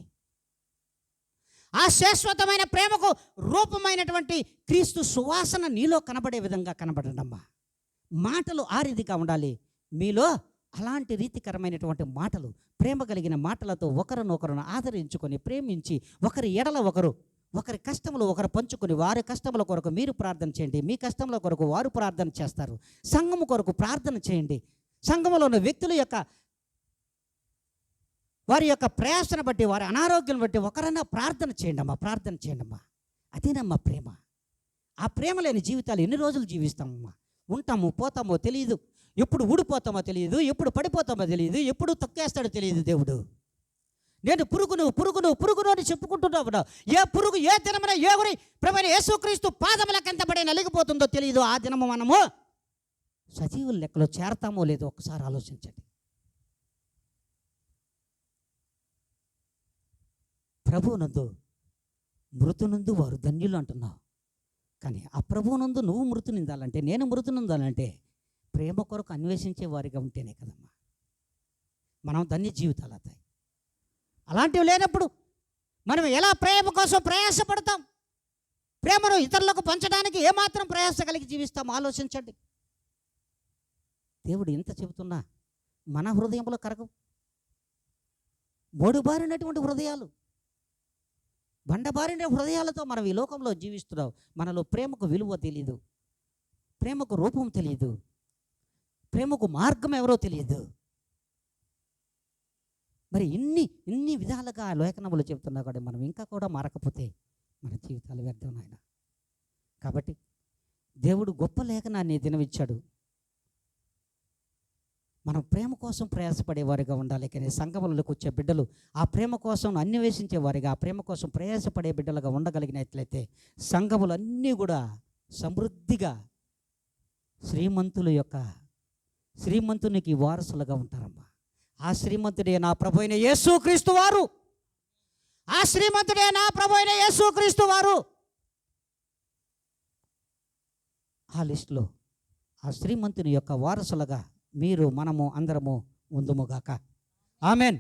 ఆ శాశ్వతమైన ప్రేమకు రూపమైనటువంటి క్రీస్తు సువాసన నీలో కనబడే విధంగా కనబడండమ్మా. మాటలు ఆ రీతిగా ఉండాలి. మీలో అలాంటి రీతికరమైనటువంటి మాటలు, ప్రేమ కలిగిన మాటలతో ఒకరినొకరును ఆదరించుకొని ప్రేమించి ఒకరి ఎడల ఒకరి కష్టములు ఒకరు పంచుకొని వారి కష్టముల కొరకు మీరు ప్రార్థన చేయండి, మీ కష్టముల కొరకు వారు ప్రార్థన చేస్తారు. సంఘము కొరకు ప్రార్థన చేయండి. సంఘములో ఉన్న వ్యక్తుల యొక్క వారి యొక్క ప్రయాసను బట్టి, వారి అనారోగ్యం బట్టి ఒకరైనా ప్రార్థన చేయండి అమ్మా. అదేనమ్మా ప్రేమ. ఆ ప్రేమ లేని జీవితాలు ఎన్ని రోజులు జీవిస్తామమ్మా? ఉంటాము, పోతామో తెలియదు, ఎప్పుడు ఊడిపోతామో తెలియదు, ఎప్పుడు పడిపోతామో తెలియదు, ఎప్పుడు తొక్కేస్తాడో తెలియదు దేవుడు. నేను పురుగును అని చెప్పుకుంటున్నావు. ఏ పురుగు ఏ దినమున ఏ గురి ప్రభువైన యేసుక్రీస్తు పాదముల కింద పడి నలిగిపోతుందో తెలియదు. ఆ దినము మనము సజీవుల లెక్కలో చేరతామో లేదో ఒకసారి ఆలోచించండి. ప్రభువునందు మృతునందు వారు ధన్యులు అంటున్నావు. కానీ ఆ ప్రభువునందు నువ్వు మృతు నిందాలంటే, నేను మృతు నిందాలంటే ప్రేమ కొరకు అన్వేషించే వారిగా ఉంటేనే కదమ్మా మనం ధన్య జీవితాలు అవుతాయి. అలాంటివి లేనప్పుడు మనం ఎలా ప్రేమ కోసం ప్రయాసపడతాం? ప్రేమను ఇతరులకు పంచడానికి ఏమాత్రం ప్రయాస కలిగి జీవిస్తాం? ఆలోచించండి. దేవుడు ఎంత చెబుతున్నా మన హృదయంలో కరగవు. బోడుబారినటువంటి హృదయాలు, బండబారిన హృదయాలతో మనం ఈ లోకంలో జీవిస్తున్నాం. మనలో ప్రేమకు విలువ తెలియదు, ప్రేమకు రూపం తెలియదు, ప్రేమకు మార్గం ఎవరో తెలియదు. మరి ఇన్ని విధాలుగా లేఖనములు చెబుతున్నా కూడా మనం ఇంకా కూడా మారకపోతే మన జీవితాలు వ్యర్థం నాయన. కాబట్టి దేవుడు గొప్ప లేఖనాన్ని దినవిచ్చాడు. మనం ప్రేమ కోసం ప్రయాసపడేవారిగా ఉండాలి. కానీ సంఘములకు వచ్చే బిడ్డలు ఆ ప్రేమ కోసం అన్వేషించేవారిగా, ఆ ప్రేమ కోసం ప్రయాసపడే బిడ్డలుగా ఉండగలిగినట్లయితే సంఘములన్నీ కూడా సమృద్ధిగా శ్రీమంతునికి వారసులుగా ఉంటారమ్మా. ఆ శ్రీమంతుడే నా ప్రభువైన యేసుక్రీస్తు వారు. ఆ శ్రీమంతుడే నా ప్రభువైన యేసుక్రీస్తు వారు. ఆ లిస్టులో ఆ శ్రీమంతుని యొక్క వారసులుగా మనము అందరము ఉందుముగాక. ఆమెన్.